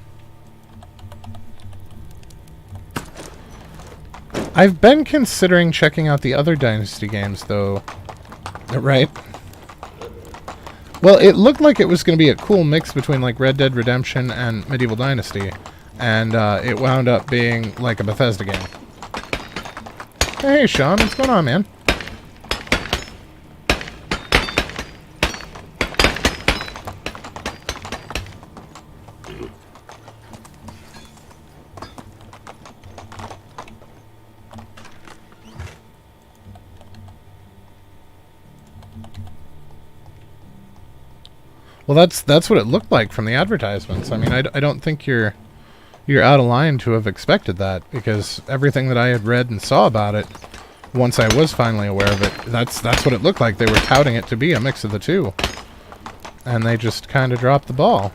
I've been considering checking out the other Dynasty games, though. Right? Well, it looked like it was going to be a cool mix between like Red Dead Redemption and Medieval Dynasty, and it wound up being like a Bethesda game. Hey, Sean, what's going on, man? Well, that's what it looked like from the advertisements. I mean, I don't think you're out of line to have expected that, because everything that I had read and saw about it, once I was finally aware of it, that's what it looked like. They were touting it to be a mix of the two, and they just kind of dropped the ball.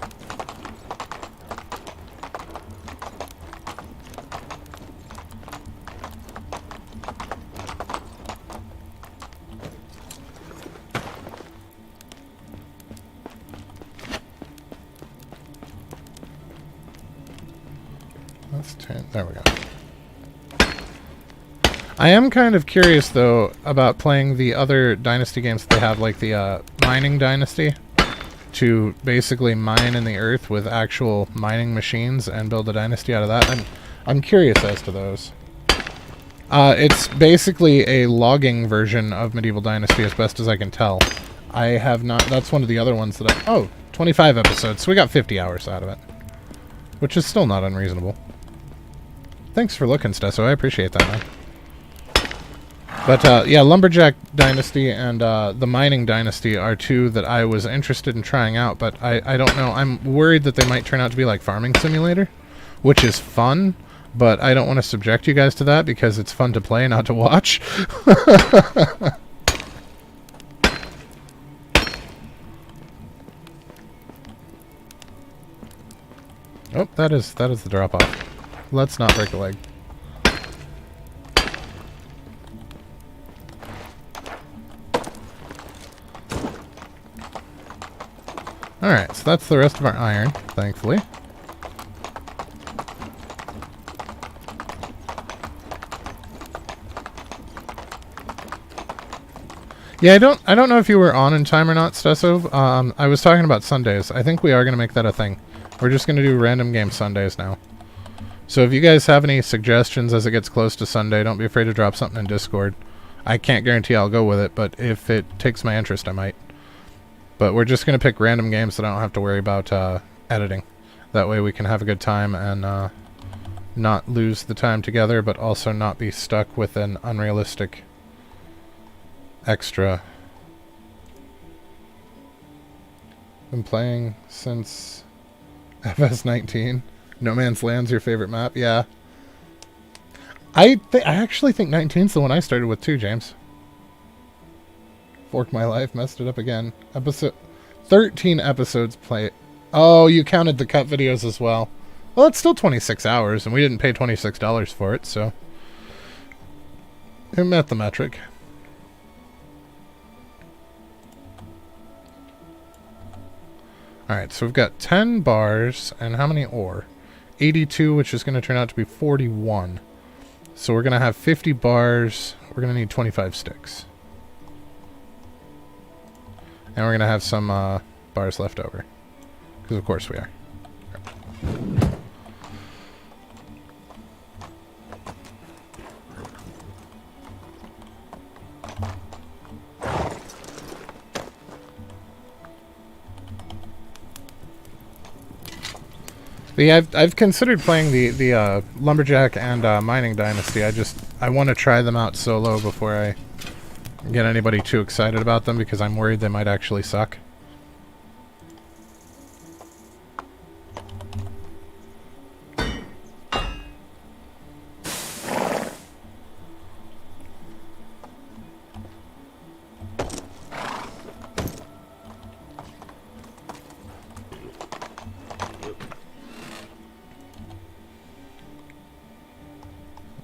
There we go. I am kind of curious, though, about playing the other Dynasty games that they have, like the Mining Dynasty, to basically mine in the earth with actual mining machines and build a dynasty out of that. I'm curious as to those. It's basically a logging version of Medieval Dynasty, as best as I can tell. I have not... That's one of the other ones that I... Oh, 25 episodes, so we got 50 hours out of it. Which is still not unreasonable. Thanks for looking, Stesso. I appreciate that, man. But, yeah, Lumberjack Dynasty and the Mining Dynasty are two that I was interested in trying out, but I don't know. I'm worried that they might turn out to be like Farming Simulator, which is fun, but I don't want to subject you guys to that because it's fun to play, not to watch. Oh, that is the drop-off. Let's not break a leg. Alright, so that's the rest of our iron, thankfully. Yeah, I don't know if you were on in time or not, Stesso. I was talking about Sundays. I think we are going to make that a thing. We're just going to do random game Sundays now. So if you guys have any suggestions as it gets close to Sunday, don't be afraid to drop something in Discord. I can't guarantee I'll go with it, but if it takes my interest, I might. But we're just going to pick random games that I don't have to worry about editing. That way we can have a good time and not lose the time together, but also not be stuck with an unrealistic extra. Been playing since FS19. No Man's Land's your favorite map? Yeah. I actually think 19's the one I started with too, James. Forked my life, messed it up again. Episode 13 episodes play. Oh, you counted the cut videos as well. Well, it's still 26 hours, and we didn't pay $26 for it, so it met the metric. Alright, so we've got 10 bars, and how many ore? 82, which is going to turn out to be 41. So we're going to have 50 bars. We're going to need 25 sticks. And we're going to have some bars left over. Because of course we are. I've considered playing the Lumberjack and Mining Dynasty. I want to try them out solo before I get anybody too excited about them because I'm worried they might actually suck.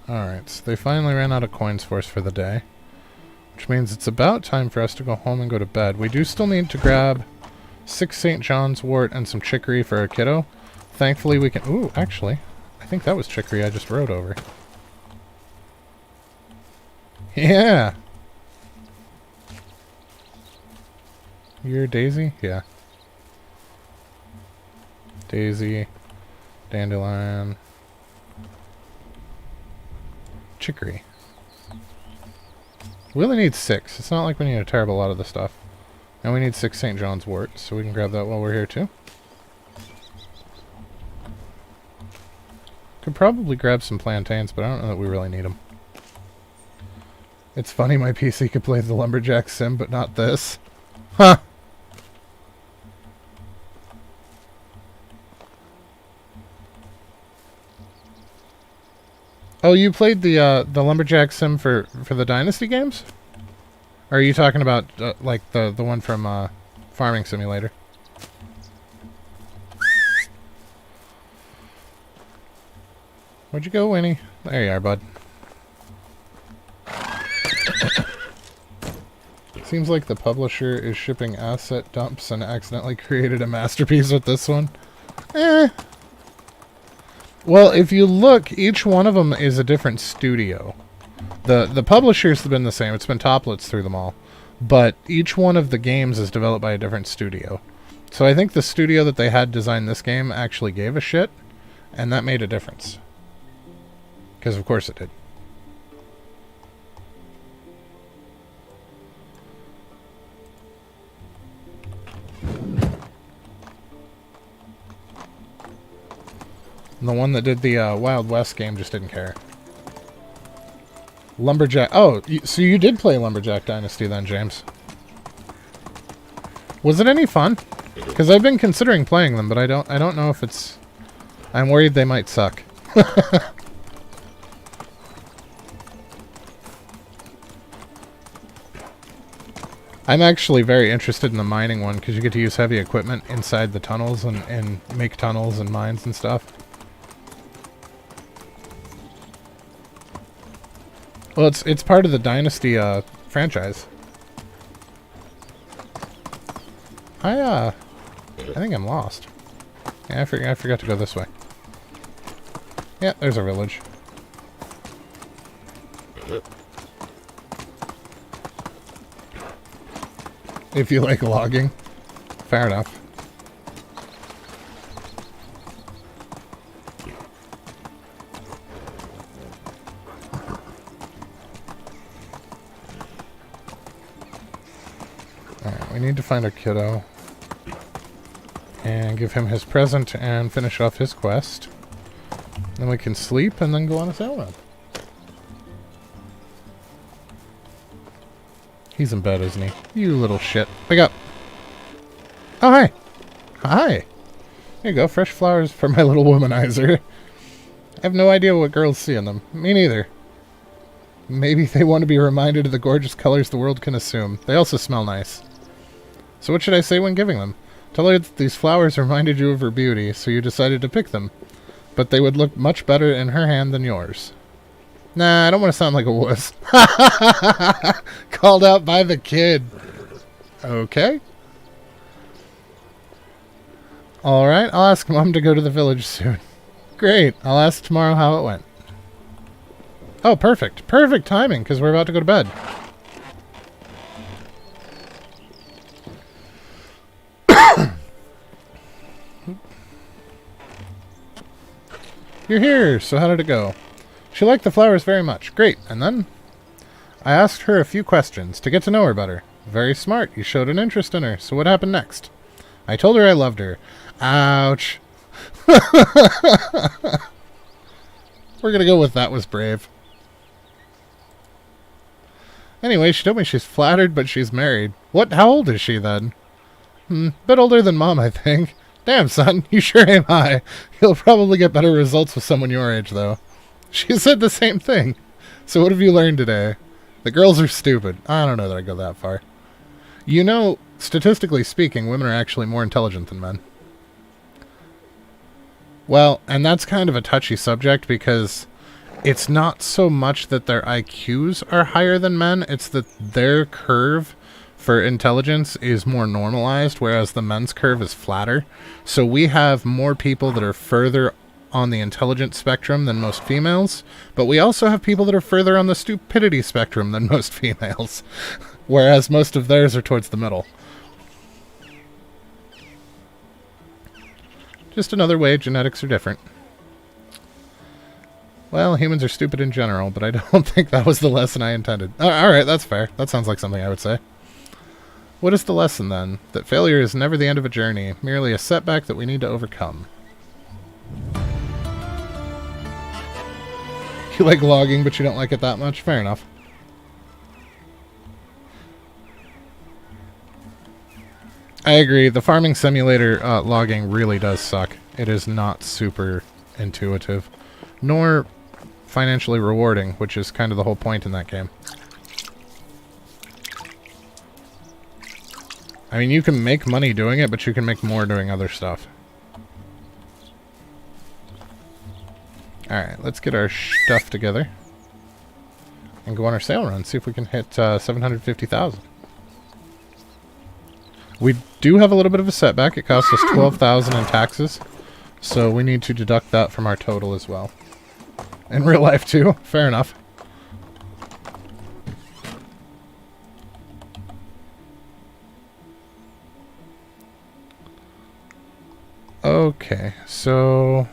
Alright, so they finally ran out of coins for us for the day. Which means it's about time for us to go home and go to bed. We do still need to grab 6 St. John's wort and some chicory for our kiddo. Thankfully we can... Ooh, actually, I think that was chicory I just rode over. Yeah! You're Daisy? Yeah. Daisy, dandelion... chicory. We only need 6. It's not like we need a terrible lot of the stuff. And we need 6 St. John's wort, so we can grab that while we're here too. Could probably grab some plantains, but I don't know that we really need them. It's funny my PC could play the Lumberjack sim, but not this. Huh! Oh, you played the Lumberjack sim for the Dynasty games? Or are you talking about like the one from Farming Simulator? Where'd you go, Winnie? There you are, bud. Seems like the publisher is shipping asset dumps and accidentally created a masterpiece with this one. Eh. Well, if you look, each one of them is a different studio. The publishers have been the same. It's been Toplets through them all. But each one of the games is developed by a different studio. So I think the studio that they had designed this game actually gave a shit, and that made a difference. Because of course it did. And the one that did the Wild West game just didn't care. Lumberjack. Oh, so you did play Lumberjack Dynasty then, James? Was it any fun? Because I've been considering playing them, but I don't know if it's... I'm worried they might suck. I'm actually very interested in the mining one because you get to use heavy equipment inside the tunnels and make tunnels and mines and stuff. Well, it's part of the Dynasty franchise. I think I'm lost. Yeah, I forgot to go this way. Yeah, there's a village. If you like logging. Fair enough. Alright, we need to find our kiddo. And give him his present and finish off his quest. Then we can sleep and then go on a sail run. He's in bed, isn't he? You little shit. Wake up. Oh, hi. Hi. Here you go. Fresh flowers for my little womanizer. I have no idea what girls see in them. Me neither. Maybe they want to be reminded of the gorgeous colors the world can assume. They also smell nice. So what should I say when giving them? Tell her that these flowers reminded you of her beauty, so you decided to pick them. But they would look much better in her hand than yours. Nah, I don't want to sound like a wuss. Called out by the kid. Okay. Alright, I'll ask Mom to go to the village soon. Great, I'll ask tomorrow how it went. Oh, perfect. Perfect timing, because we're about to go to bed. You're here, so how did it go? She liked the flowers very much. Great, and then? I asked her a few questions to get to know her better. Very smart, you showed an interest in her, so what happened next? I told her I loved her. Ouch. We're gonna go with that was brave. Anyway, she told me she's flattered, but she's married. What? How old is she, then? Bit older than Mom, I think. Damn, son, you sure aim high. You'll probably get better results with someone your age, though. She said the same thing. So what have you learned today? The girls are stupid. I don't know that I go that far. You know, statistically speaking, women are actually more intelligent than men. Well, and that's kind of a touchy subject because it's not so much that their IQs are higher than men, it's that their curve for intelligence is more normalized, whereas the men's curve is flatter. So we have more people that are further on the intelligence spectrum than most females, but we also have people that are further on the stupidity spectrum than most females, whereas most of theirs are towards the middle. Just another way genetics are different. Well, humans are stupid in general, but I don't think that was the lesson I intended. Alright, that's fair. That sounds like something I would say. What is the lesson, then? That failure is never the end of a journey, merely a setback that we need to overcome. You like logging, but you don't like it that much? Fair enough. I agree. The farming simulator logging really does suck. It is not super intuitive, nor financially rewarding, which is kind of the whole point in that game. I mean, you can make money doing it, but you can make more doing other stuff. Alright, let's get our stuff together. And go on our sail run, see if we can hit 750,000. We do have a little bit of a setback. It costs us 12,000 in taxes. So we need to deduct that from our total as well. In real life, too. Fair enough. Okay, so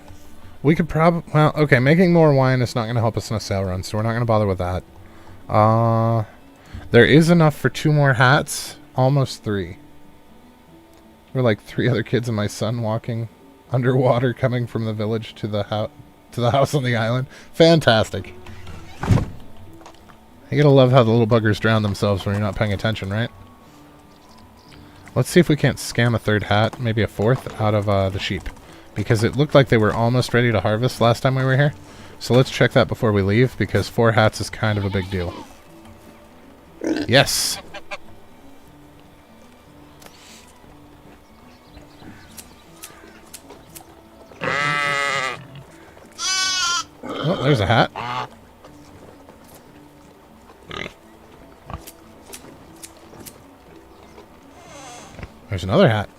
we could probably... Well, okay, making more wine is not going to help us in a sail run, so we're not going to bother with that. There is enough for 2 more hats. Almost 3. We're like 3 other kids and my son walking underwater coming from the village to the house on the island. Fantastic. You gotta love how the little buggers drown themselves when you're not paying attention, right? Let's see if we can't scam a 3rd hat, maybe a 4th, out of the sheep. Because it looked like they were almost ready to harvest last time we were here. So let's check that before we leave, because 4 hats is kind of a big deal. Yes! Oh, there's a hat. There's another hat.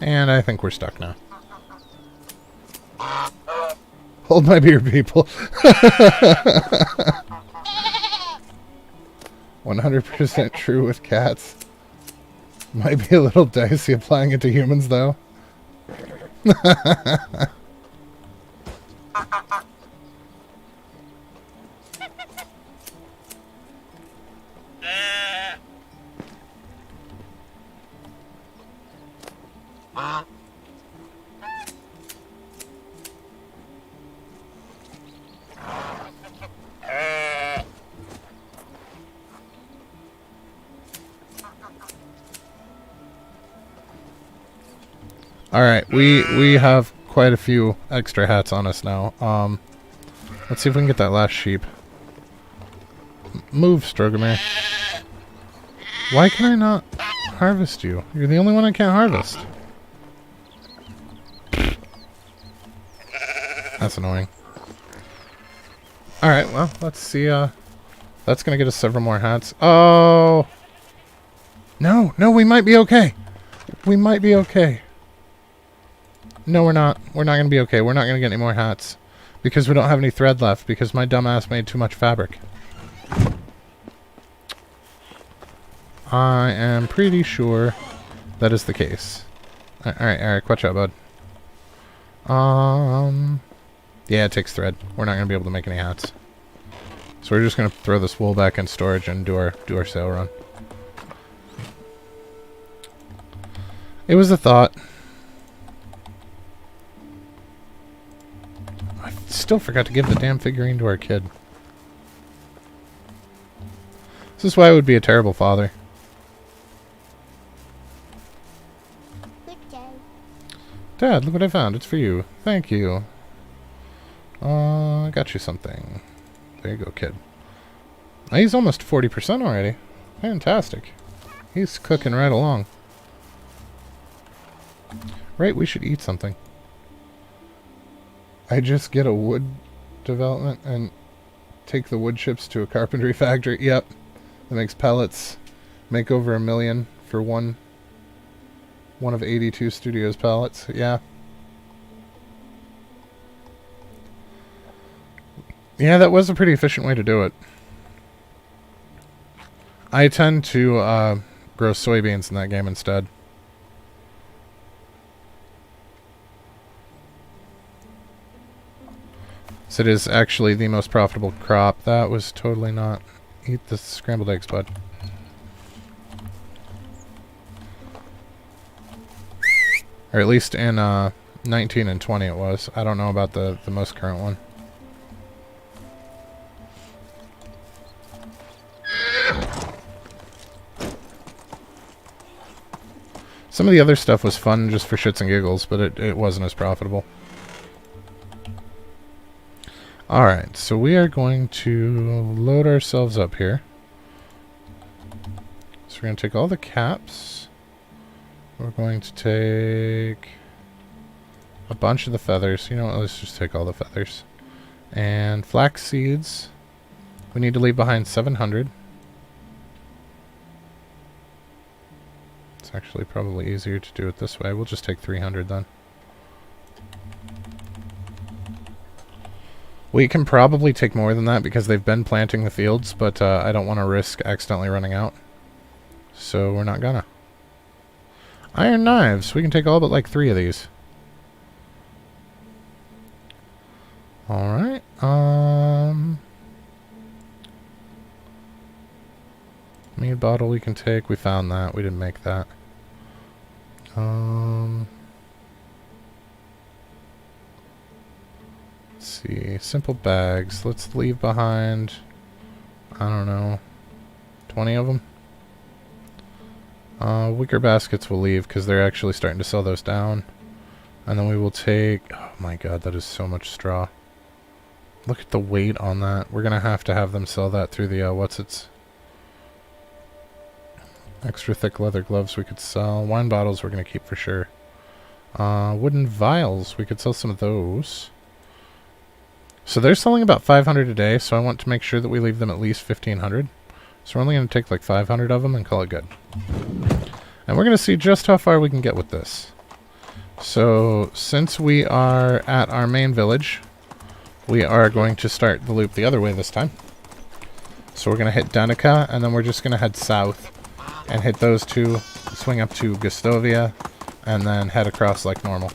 And I think we're stuck now. Hold my beer, people. 100% true with cats. Might be a little dicey applying it to humans, though. Alright, we have quite a few extra hats on us now. Let's see if we can get that last sheep. Move, Strogomir. Why can I not harvest you? You're the only one I can't harvest. That's annoying. Alright, well, let's see, that's gonna get us several more hats. Oh! No, we might be okay. We might be okay. No, we're not. We're not going to be okay. We're not going to get any more hats. Because we don't have any thread left. Because my dumbass made too much fabric. I am pretty sure that is the case. Alright, watch out, bud. Yeah, it takes thread. We're not going to be able to make any hats. So we're just going to throw this wool back in storage and do our sale run. It was a thought. Still forgot to give the damn figurine to our kid. This is why I would be a terrible father. Dad, look what I found. It's for you. Thank you. I got you something. There you go, kid. He's almost 40% already. Fantastic. He's cooking right along. Right, we should eat something. I just get a wood development and take the wood chips to a carpentry factory. Yep. That makes pellets. Make over 1 million for one of 82 studios pallets. Yeah. Yeah, that was a pretty efficient way to do it. I tend to grow soybeans in that game instead. So it is actually the most profitable crop. That was totally not. Eat the scrambled eggs, bud. Or at least in 19 and 20 it was. I don't know about the most current one. Some of the other stuff was fun just for shits and giggles, but it wasn't as profitable. Alright, so we are going to load ourselves up here. So we're going to take all the caps. We're going to take a bunch of the feathers. You know what, let's just take all the feathers. And flax seeds. We need to leave behind 700. It's actually probably easier to do it this way. We'll just take 300 then. We can probably take more than that because they've been planting the fields, but I don't want to risk accidentally running out. So we're not gonna. Iron knives. We can take all but like 3 of these. Alright. Mead bottle we can take. We found that. We didn't make that. Let's see. Simple bags. Let's leave behind, I don't know, 20 of them. Wicker baskets we'll leave because they're actually starting to sell those down. And then we will take... Oh my god, that is so much straw. Look at the weight on that. We're going to have them sell that through the, extra thick leather gloves we could sell. Wine bottles we're going to keep for sure. Wooden vials. We could sell some of those. So they're selling about 500 a day, so I want to make sure that we leave them at least 1,500. So we're only going to take like 500 of them and call it good. And we're going to see just how far we can get with this. So since we are at our main village, we are going to start the loop the other way this time. So we're going to hit Danica, and then we're just going to head south and hit those two, swing up to Gustovia, and then head across like normal.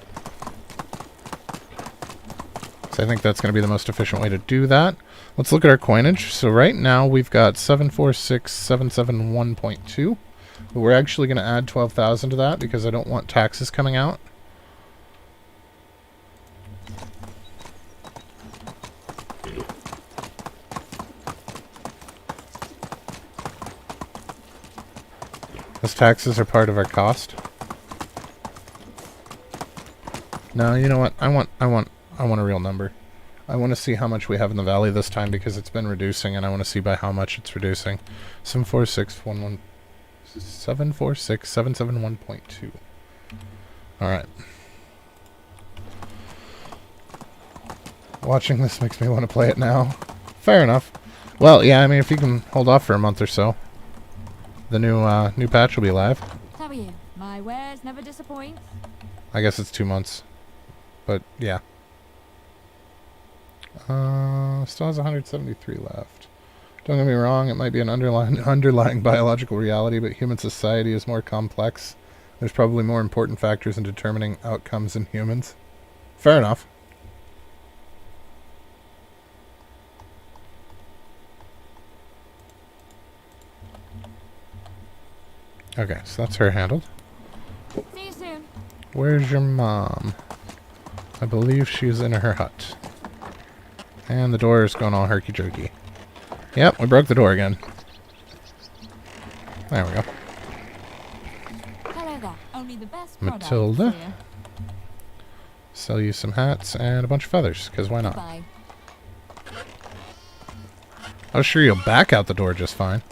So I think that's going to be the most efficient way to do that. Let's look at our coinage. So right now we've got 746,771.2. But we're actually going to add 12,000 to that because I don't want taxes coming out. Those taxes are part of our cost. No, you know what? I want a real number. I want to see how much we have in the valley this time because it's been reducing, and I want to see by how much it's reducing. 746,771.2. All right. Watching this makes me want to play it now. Fair enough. Well, yeah, I mean, if you can hold off for a month or so, the new patch will be live. Tell you, my wares never disappoint. I guess it's 2 months, but yeah. Still has 173 left. Don't get me wrong, it might be an underlying biological reality, but human society is more complex. There's probably more important factors in determining outcomes in humans. Fair enough. Okay, so that's her handled. See you soon. Where's your mom? I believe she's in her hut. And the door is going all herky-jerky. Yep, we broke the door again. There we go. Hello there. Only the best Matilda. products here. Sell you some hats and a bunch of feathers, because why not? Bye. I was sure you'll back out the door just fine.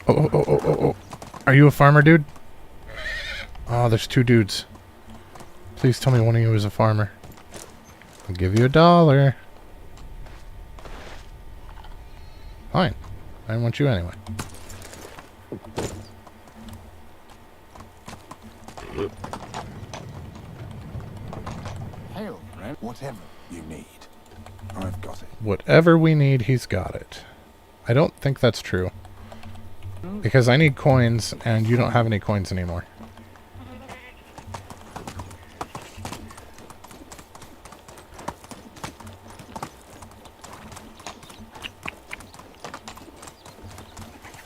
Oh. Are you a farmer, dude? Oh, there's 2 dudes. Please tell me one of you is a farmer. I'll give you $1. Fine. I want you anyway. Hail, friend. Whatever you need, I've got it. Whatever we need, he's got it. I don't think that's true. Because I need coins, and you don't have any coins anymore.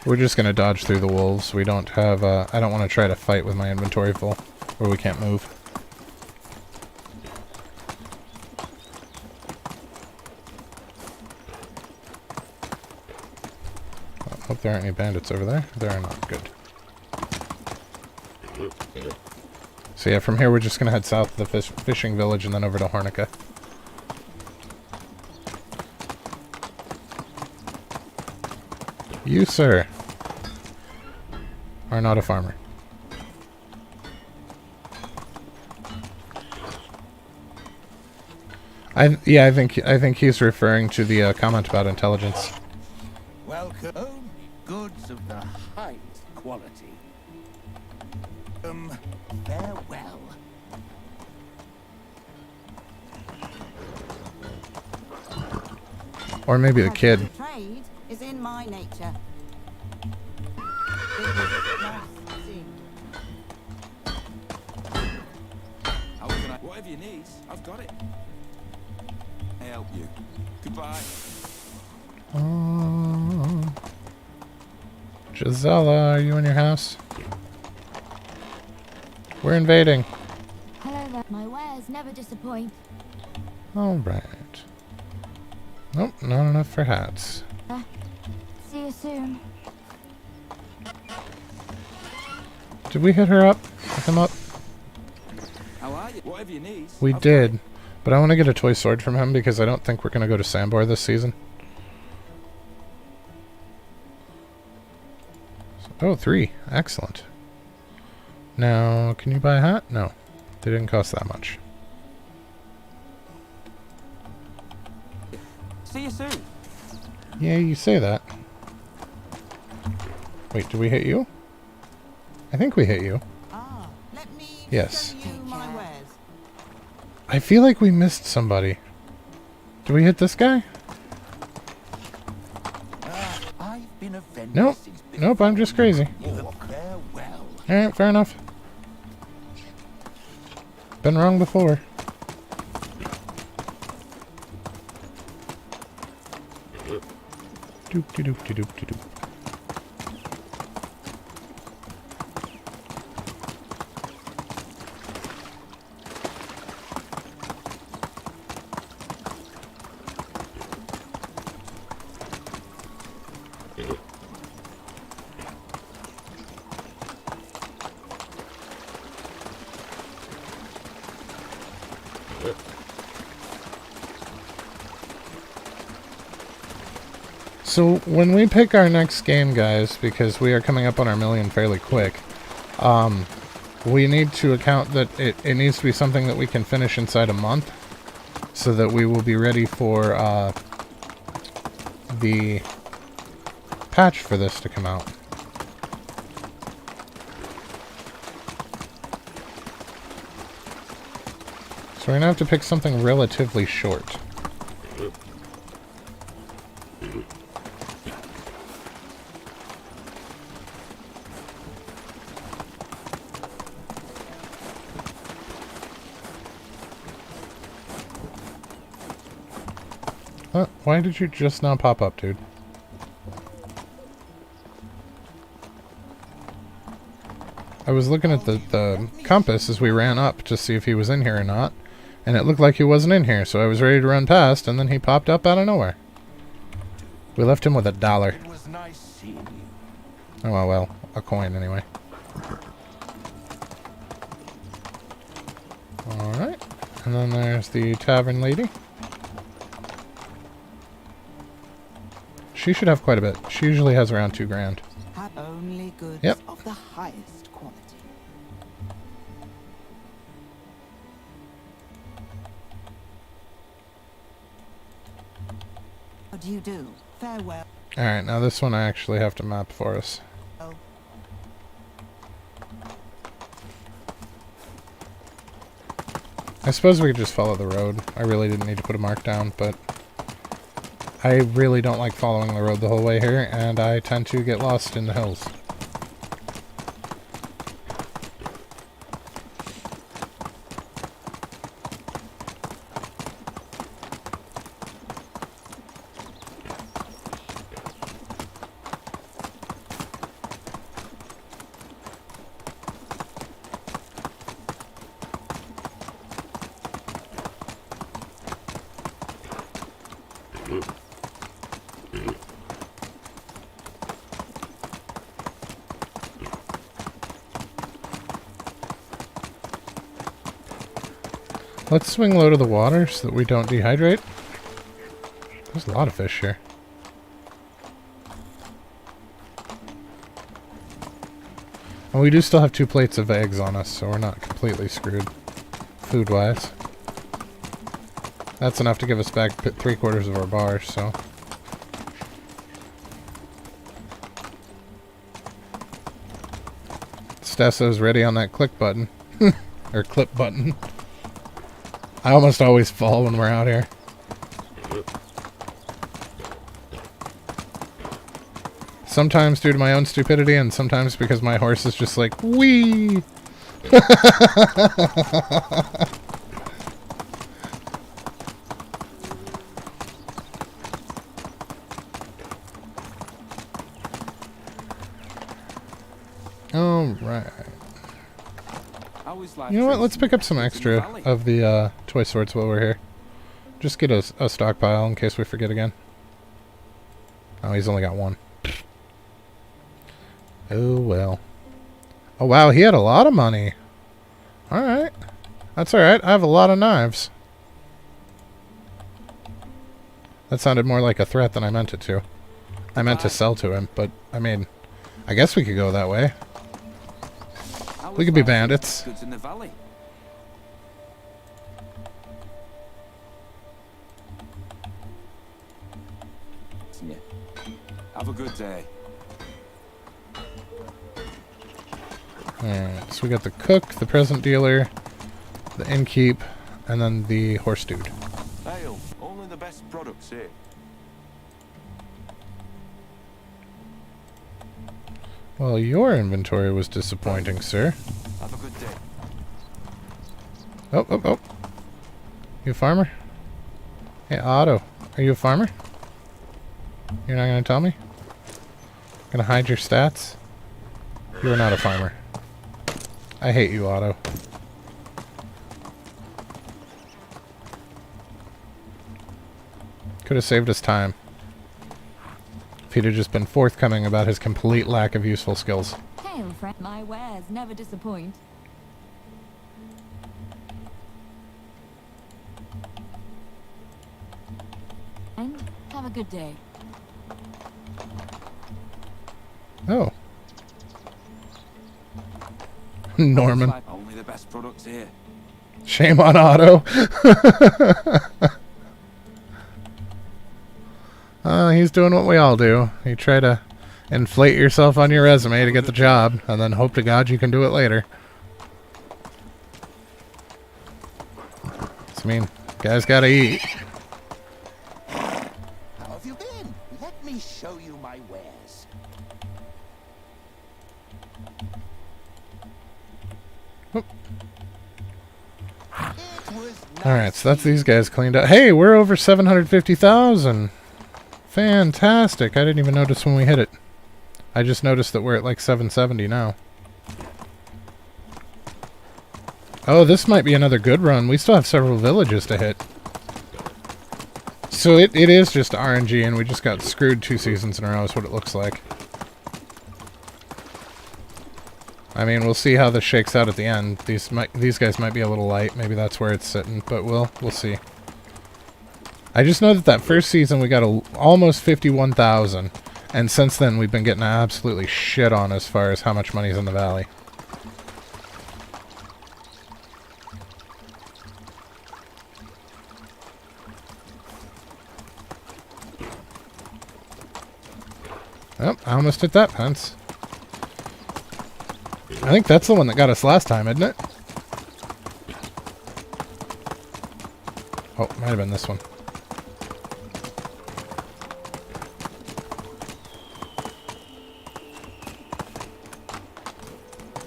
We're just going to dodge through the wolves. We don't have, I don't want to try to fight with my inventory full, where we can't move. I hope there aren't any bandits over there. There are not. Good. So yeah, from here we're just going to head south to the fishing village and then over to Hornica. You, sir, are not a farmer. I think he's referring to the comment about intelligence. Welcome, goods of the highest quality. Farewell. Or maybe the kid. Trade is in my nature. Whatever you need, I've got it. I help you. Goodbye. Gisela, are you in your house? We're invading. Hello there. My wares never disappoint. Alright. Nope, not enough for hats. See you soon. Did we hit her up? Hit him up? How are you? Whatever you need. We I've did. But I want to get a toy sword from him because I don't think we're going to go to Sambor this season. Oh, 3. Excellent. Now, can you buy a hat? No. They didn't cost that much. See you soon. Yeah, you say that. Wait, did we hit you? I think we hit you. Let me Yes. show you my wares. I feel like we missed somebody. Did we hit this guy? defend Nope. these things Nope, I'm just crazy. You have farewell. Alright, fair enough. Been wrong before. Doop de doop de doop de doop. So when we pick our next game, guys, because we are coming up on our million fairly quick, we need to account that it needs to be something that we can finish inside a month, so that we will be ready for the patch for this to come out. So we're going to have to pick something relatively short. Why did you just now pop up, dude? I was looking at the compass as we ran up to see if he was in here or not, and it looked like he wasn't in here, so I was ready to run past, and then he popped up out of nowhere. We left him with $1. It was nice seeing you. Oh, well, a coin anyway. Alright, and then there's the tavern lady. She should have quite a bit. She usually has around 2 grand. Have only goods Yep. of the highest quality. How do you do? Farewell. Alright, now this one I actually have to map for us. I suppose we could just follow the road. I really didn't need to put a mark down, but I really don't like following the road the whole way here, and I tend to get lost in the hills. Let's swing low to the water so that we don't dehydrate. There's a lot of fish here. And we do still have 2 plates of eggs on us, so we're not completely screwed food-wise. That's enough to give us back 3/4 of our bar, so... Stasso's ready on that click button. Or clip button. I almost always fall when we're out here. Sometimes due to my own stupidity, and sometimes because my horse is just like, wee! Alright. I always like You know what? trees Let's pick up some in the extra valley. of the toy swords while we're here. Just get a stockpile in case we forget again. Oh, he's only got 1. Oh, well. Oh, wow, he had a lot of money. Alright. That's alright. I have a lot of knives. That sounded more like a threat than I meant it to. I meant to sell to him, but, I mean, I guess we could go that way. I We always could be like bandits. goods in the valley. Yeah. Have a good day. Alright, so we got the cook, the present dealer, the innkeep, and then the horse dude. Ale, only the best products here. Well, your inventory was disappointing, sir. Have a good day. Oh, oh, oh. You a farmer? Hey, Otto. Are you a farmer? You're not going to tell me? Gonna hide your stats? You are not a farmer. I hate you, Otto. Could have saved us time. If he'd have just been forthcoming about his complete lack of useful skills. Hail, friend. My wares never disappoint. And have a good day. Oh. Norman. Only the best products here. Shame on Otto. He's doing what we all do. You try to inflate yourself on your resume to get the job, and then hope to God you can do it later. I mean, guys gotta eat. How have you been? Let me show you my wares. It was Alright, so that's these guys cleaned up. Hey, we're over 750,000. Fantastic. I didn't even notice when we hit it. I just noticed that we're at like 770 now. Oh, this might be another good run. We still have several villages to hit. So it is just RNG, and we just got screwed 2 seasons in a row is what it looks like. I mean, we'll see how this shakes out at the end. These guys might be a little light. Maybe that's where it's sitting, but we'll see. I just know that first season we got almost 51,000, and since then we've been getting absolutely shit on as far as how much money's in the valley. Oh, I almost hit that fence. I think that's the one that got us last time, isn't it? Oh, might have been this one.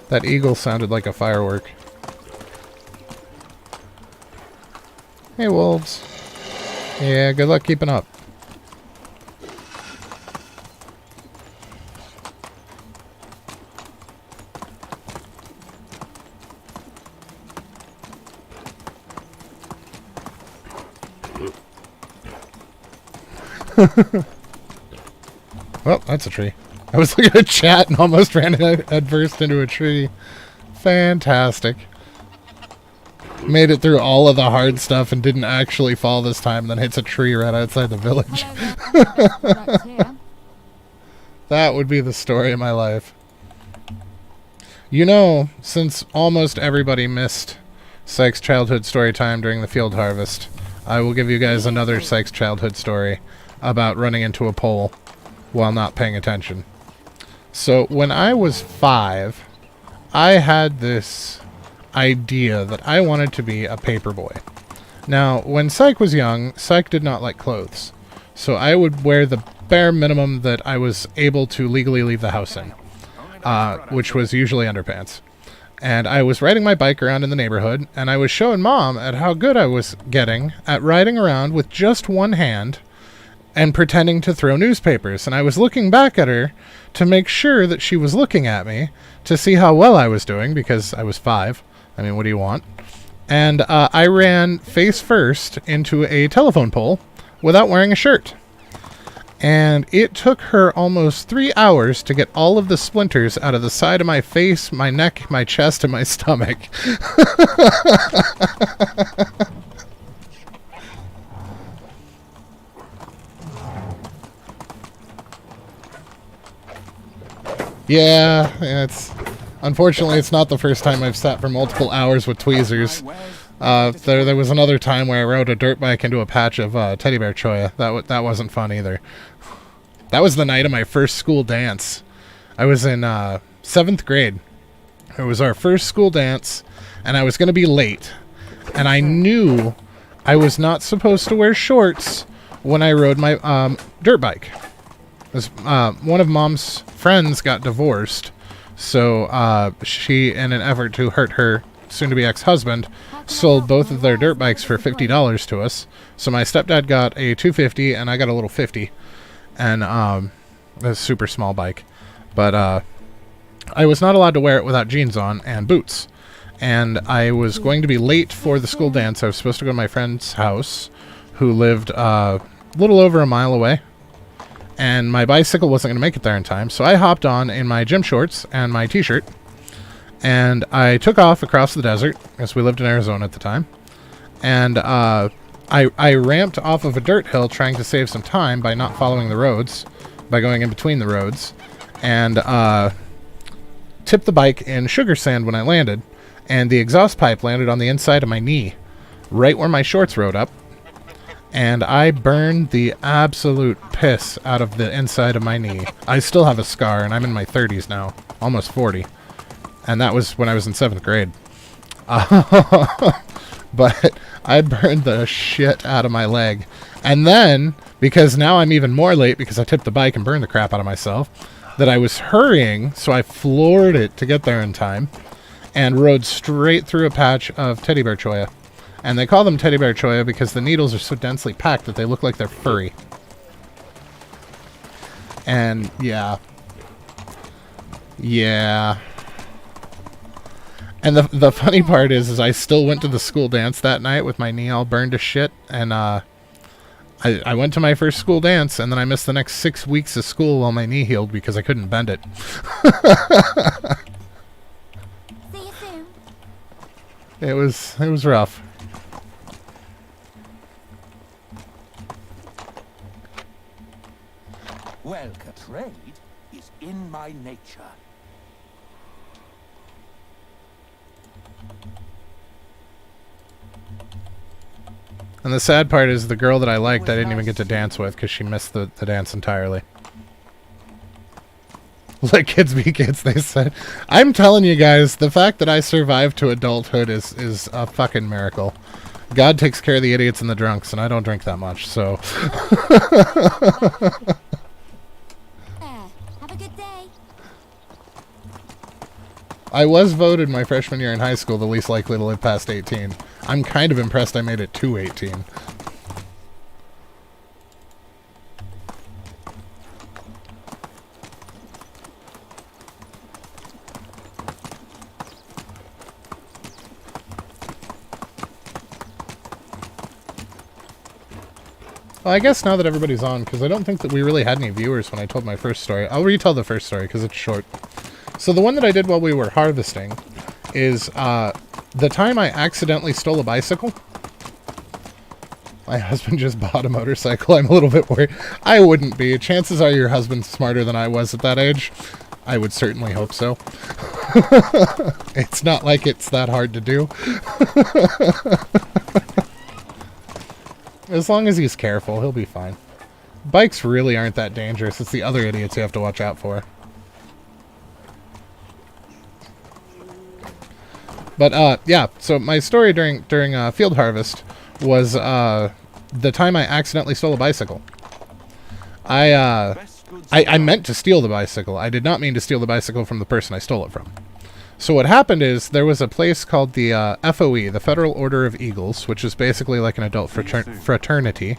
That eagle sounded like a firework. Hey, wolves. Yeah, good luck keeping up. Well, that's a tree. I was looking at chat and almost ran headfirst into a tree. Fantastic. Made it through all of the hard stuff and didn't actually fall this time, then hits a tree right outside the village. Hello there. Best products here. That would be the story of my life. You know, since almost everybody missed Sykes' childhood story time during the field harvest, I will give you guys another Sykes' childhood story about running into a pole while not paying attention. So when I was 5, I had this idea that I wanted to be a paperboy. Now, when Syke was young, Syke did not like clothes. So I would wear the bare minimum that I was able to legally leave the house in, which was usually underpants. And I was riding my bike around in the neighborhood, and I was showing Mom at how good I was getting at riding around with just one hand and pretending to throw newspapers. And I was looking back at her to make sure that she was looking at me to see how well I was doing, because I was 5. I mean, what do you want? And I ran face first into a telephone pole without wearing a shirt. And it took her almost 3 hours to get all of the splinters out of the side of my face, my neck, my chest, and my stomach. Yeah, unfortunately it's not the first time I've sat for multiple hours with tweezers. There was another time where I rode a dirt bike into a patch of teddy bear choya. That wasn't fun either. That was the night of my first school dance. I was in 7th grade. It was our first school dance, and I was going to be late. And I knew I was not supposed to wear shorts when I rode my dirt bike. One of Mom's friends got divorced, so she, in an effort to hurt her soon-to-be ex-husband, sold both of their dirt bikes for $50 to us. So my stepdad got a 250, and I got a little 50, and a super small bike. But I was not allowed to wear it without jeans on and boots. And I was going to be late for the school dance. I was supposed to go to my friend's house, who lived a little over a mile away. And my bicycle wasn't going to make it there in time, so I hopped on in my gym shorts and my t-shirt. And I took off across the desert, as we lived in Arizona at the time. And I ramped off of a dirt hill trying to save some time by not following the roads, by going in between the roads. And tipped the bike in sugar sand when I landed. And the exhaust pipe landed on the inside of my knee, right where my shorts rode up. And I burned the absolute piss out of the inside of my knee. I still have a scar, and I'm in my 30s now, almost 40. And that was when I was in 7th grade. But I burned the shit out of my leg. And then, because now I'm even more late because I tipped the bike and burned the crap out of myself, that I was hurrying, so I floored it to get there in time. And rode straight through a patch of teddy bear cholla. And they call them teddy bear cholla because the needles are so densely packed that they look like they're furry. And, yeah. Yeah. And the funny part is I still went to the school dance that night with my knee all burned to shit. And, I went to my first school dance, and then I missed the next 6 weeks of school while my knee healed because I couldn't bend it. It was rough. Well, trade is in my nature. And the sad part is the girl that I liked, I didn't even get to dance with because she missed the dance entirely. Let kids be kids, they said. I'm telling you guys, the fact that I survived to adulthood is a fucking miracle. God takes care of the idiots and the drunks, and I don't drink that much, so... Have a good day. I was voted my freshman year in high school the least likely to live past 18. I'm kind of impressed I made it to 18. Well, I guess now that everybody's on, because I don't think that we really had any viewers when I told my first story. I'll retell the first story, because it's short. So the one that I did while we were harvesting is the time I accidentally stole a bicycle. My husband just bought a motorcycle. I'm a little bit worried. I wouldn't be. Chances are your husband's smarter than I was at that age. I would certainly hope so. It's not like it's that hard to do. As long as he's careful, he'll be fine. Bikes really aren't that dangerous. It's the other idiots you have to watch out for. But, yeah, so my story during field harvest was the time I accidentally stole a bicycle. I meant to steal the bicycle. I did not mean to steal the bicycle from the person I stole it from. So what happened is there was a place called the FOE, the Federal Order of Eagles, which is basically like an adult fraternity.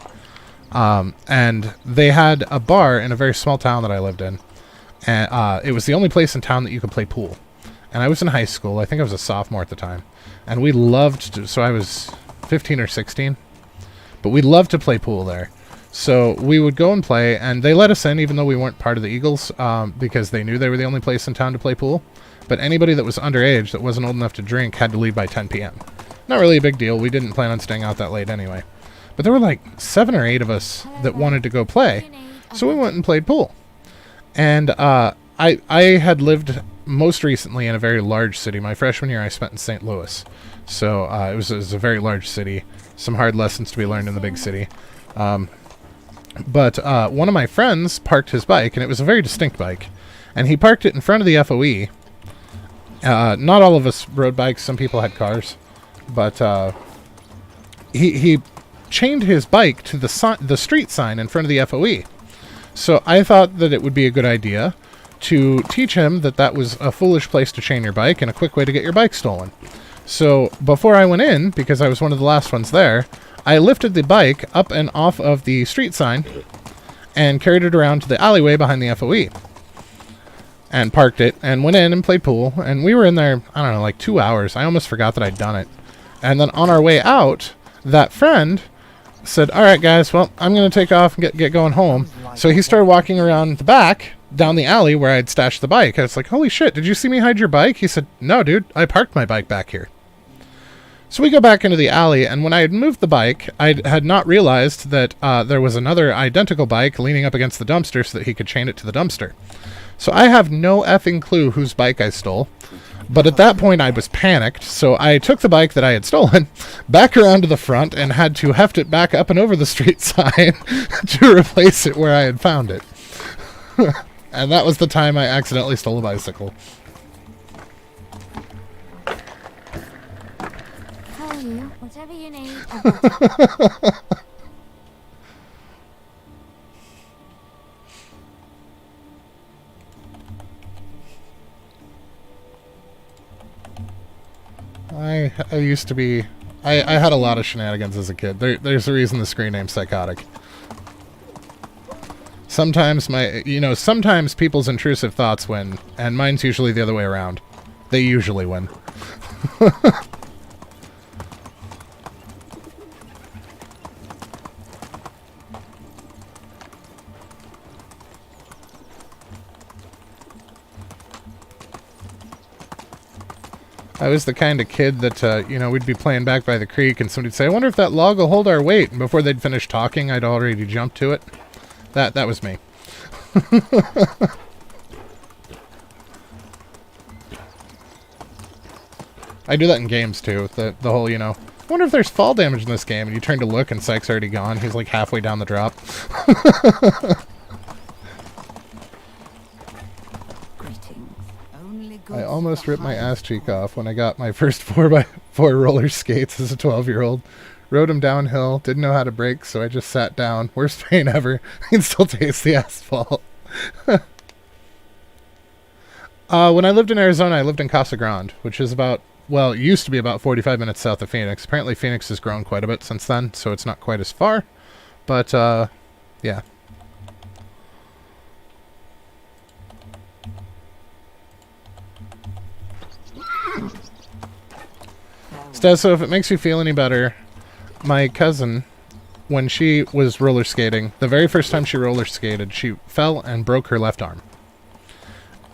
And they had a bar in a very small town that I lived in. And it was the only place in town that you could play pool. And I was in high school. I think I was a sophomore at the time. And we loved to, so I was 15 or 16. But we loved to play pool there. So we would go and play, and they let us in even though we weren't part of the Eagles, because they knew they were the only place in town to play pool. But anybody that was underage, that wasn't old enough to drink, had to leave by 10 p.m. Not really a big deal. We didn't plan on staying out that late anyway. But there were like 7 or 8 of us that wanted to go play. So we went and played pool. And I had lived most recently in a very large city. My freshman year I spent in St. Louis. So it was a very large city. Some hard lessons to be learned in the big city. But one of my friends parked his bike, and it was a very distinct bike. And he parked it in front of the FOE. Not all of us rode bikes. Some people had cars. But he chained his bike to the street sign in front of the FOE. So I thought that it would be a good idea to teach him that that was a foolish place to chain your bike and a quick way to get your bike stolen. So before I went in, because I was one of the last ones there, I lifted the bike up and off of the street sign and carried it around to the alleyway behind the FOE. And parked it and went in and played pool. And we were in there, I don't know, like 2 hours. I almost forgot that I'd done it. And then on our way out, that friend said, all right, guys, well, I'm going to take off and get going home. So he started walking around the back, down the alley where I'd stashed the bike. I was like, holy shit, did you see me hide your bike? He said, no, dude, I parked my bike back here. So we go back into the alley, and when I had moved the bike, I had not realized that there was another identical bike leaning up against the dumpster so that he could chain it to the dumpster. So I have no effing clue whose bike I stole. But at that point, I was panicked, so I took the bike that I had stolen back around to the front and had to heft it back up and over the street sign to replace it where I had found it. And that was the time I accidentally stole a bicycle. Tell you, whatever you need, I've got it. I used to be... I had a lot of shenanigans as a kid. There's a reason the screen name's Psychotic. Sometimes sometimes people's intrusive thoughts win, and mine's usually the other way around. They usually win. I was the kind of kid that, we'd be playing back by the creek and somebody'd say, I wonder if that log will hold our weight. And before they'd finish talking, I'd already jumped to it. That was me. I do that in games, too. The whole, I wonder if there's fall damage in this game. And you turn to look and Psych's already gone. He's like halfway down the drop. I almost ripped my ass cheek off when I got my first 4x4 roller skates as a 12-year-old. Rode them downhill, didn't know how to brake, so I just sat down. Worst pain ever. I can still taste the asphalt. When I lived in Arizona, I lived in Casa Grande, which is used to be about 45 minutes south of Phoenix. Apparently Phoenix has grown quite a bit since then, so it's not quite as far. But, yeah. So if it makes you feel any better, my cousin, when she was roller skating, the very first time she roller skated, she fell and broke her left arm.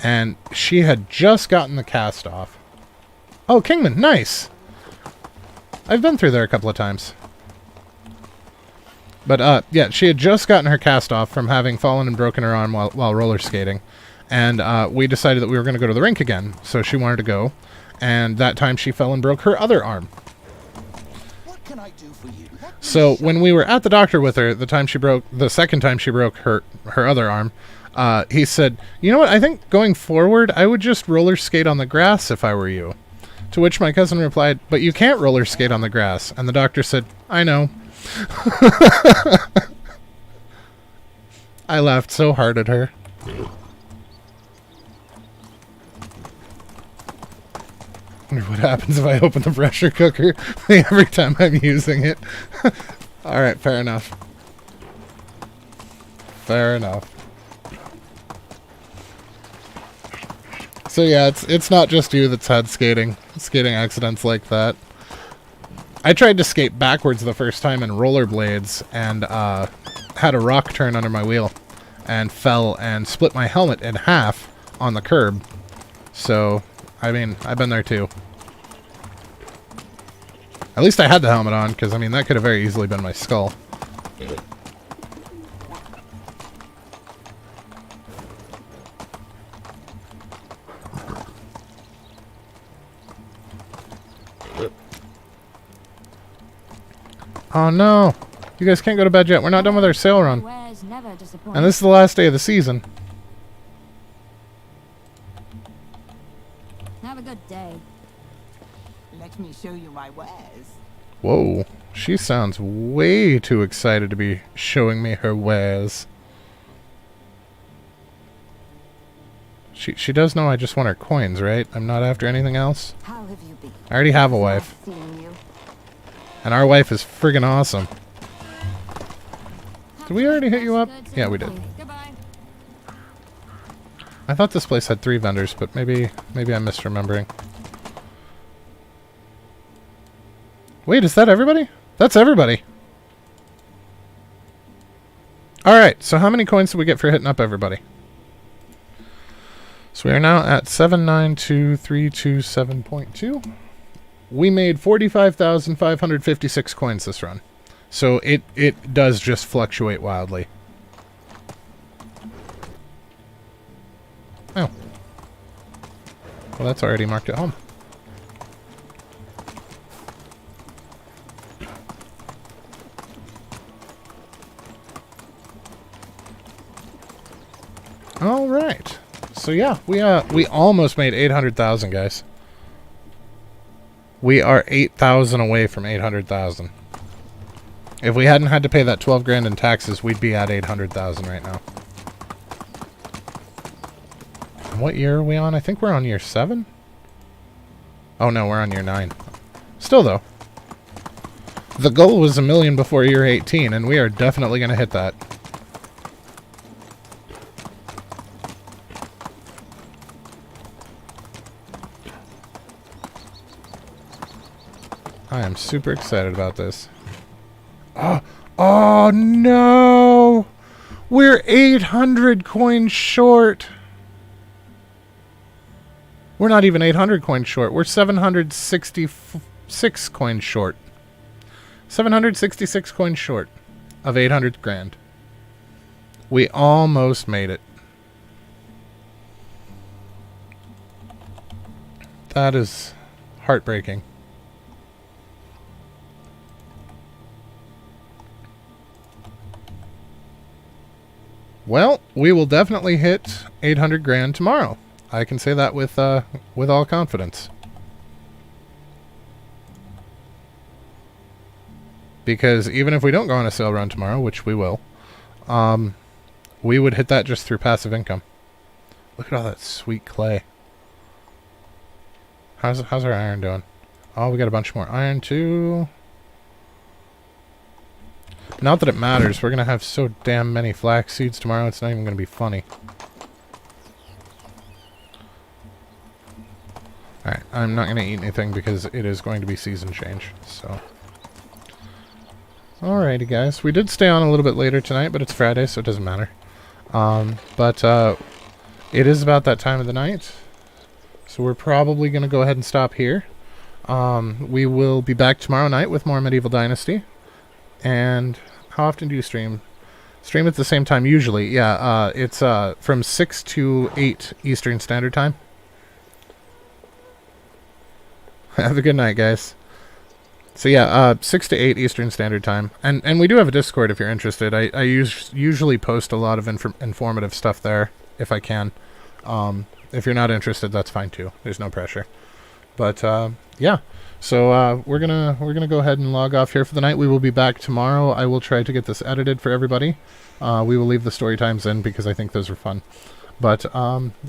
And she had just gotten the cast off. Oh, Kingman, nice! I've been through there a couple of times. But, yeah, she had just gotten her cast off from having fallen and broken her arm while roller skating. And we decided that we were going to go to the rink again, so she wanted to go. And that time she fell and broke her other arm. What can I do for you? So when we were at the doctor with her, the second time she broke her other arm, he said, you know what, I think going forward, I would just roller skate on the grass if I were you. To which my cousin replied, but you can't roller skate on the grass. And the doctor said, I know. I laughed so hard at her. I wonder what happens if I open the pressure cooker every time I'm using it. Alright, fair enough. Fair enough. So yeah, it's not just you that's had skating accidents like that. I tried to skate backwards the first time in rollerblades and had a rock turn under my wheel and fell and split my helmet in half on the curb. So, I mean, I've been there too. At least I had the helmet on, because, I mean, that could have very easily been my skull. Oh no! You guys can't go to bed yet. We're not done with our sale run. Wares never disappoint. And this is the last day of the season. Have a good day. Let me show you my wares. Whoa. She sounds way too excited to be showing me her wares. She does know I just want her coins, right? I'm not after anything else. How have you been? I already have a wife. Seeing you. And our wife is friggin' awesome. Did we already hit you up? Yeah, we did. Goodbye. I thought this place had 3 vendors, but maybe I'm misremembering. Wait, is that everybody? That's everybody. Alright, so how many coins did we get for hitting up everybody? So we are now at 792,327.2. We made 45,556 coins this run. So it does just fluctuate wildly. Oh. Well, that's already marked at home. All right. So yeah, we almost made 800,000, guys. We are 8,000 away from 800,000. If we hadn't had to pay that 12 grand in taxes, we'd be at 800,000 right now. And what year are we on? I think we're on year 7? Oh no, we're on year 9. Still though. The goal was 1 million before year 18, and we are definitely going to hit that. I am super excited about this. Oh no! We're 800 coins short. We're not even 800 coins short. We're 766 coins short. 766 coins short of 800 grand. We almost made it. That is heartbreaking. Well, we will definitely hit 800 grand tomorrow. I can say that with all confidence. Because even if we don't go on a sale run tomorrow, which we will, we would hit that just through passive income. Look at all that sweet clay. How's our iron doing? Oh, we got a bunch more iron too. Not that it matters. We're going to have so damn many flax seeds tomorrow, it's not even going to be funny. Alright, I'm not going to eat anything because it is going to be season change, so. Alrighty, guys. We did stay on a little bit later tonight, but it's Friday, so it doesn't matter. It is about that time of the night, so we're probably going to go ahead and stop here. We will be back tomorrow night with more Medieval Dynasty. And how often do you stream? Stream at the same time usually. Yeah, it's from 6 to 8 Eastern Standard Time. Have a good night, guys. So yeah, 6 to 8 Eastern Standard Time. And we do have a Discord if you're interested. I usually post a lot of informative stuff there if I can. If you're not interested, that's fine too. There's no pressure. But yeah. So we're gonna go ahead and log off here for the night. We will be back tomorrow. I will try to get this edited for everybody. We will leave the story times in because I think those are fun. But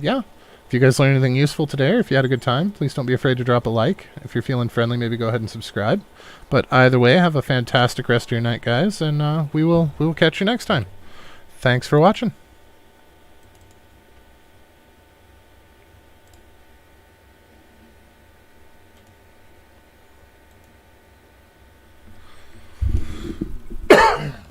yeah, if you guys learned anything useful today, or if you had a good time, please don't be afraid to drop a like. If you're feeling friendly, maybe go ahead and subscribe. But either way, have a fantastic rest of your night, guys, and we will catch you next time. Thanks for watching.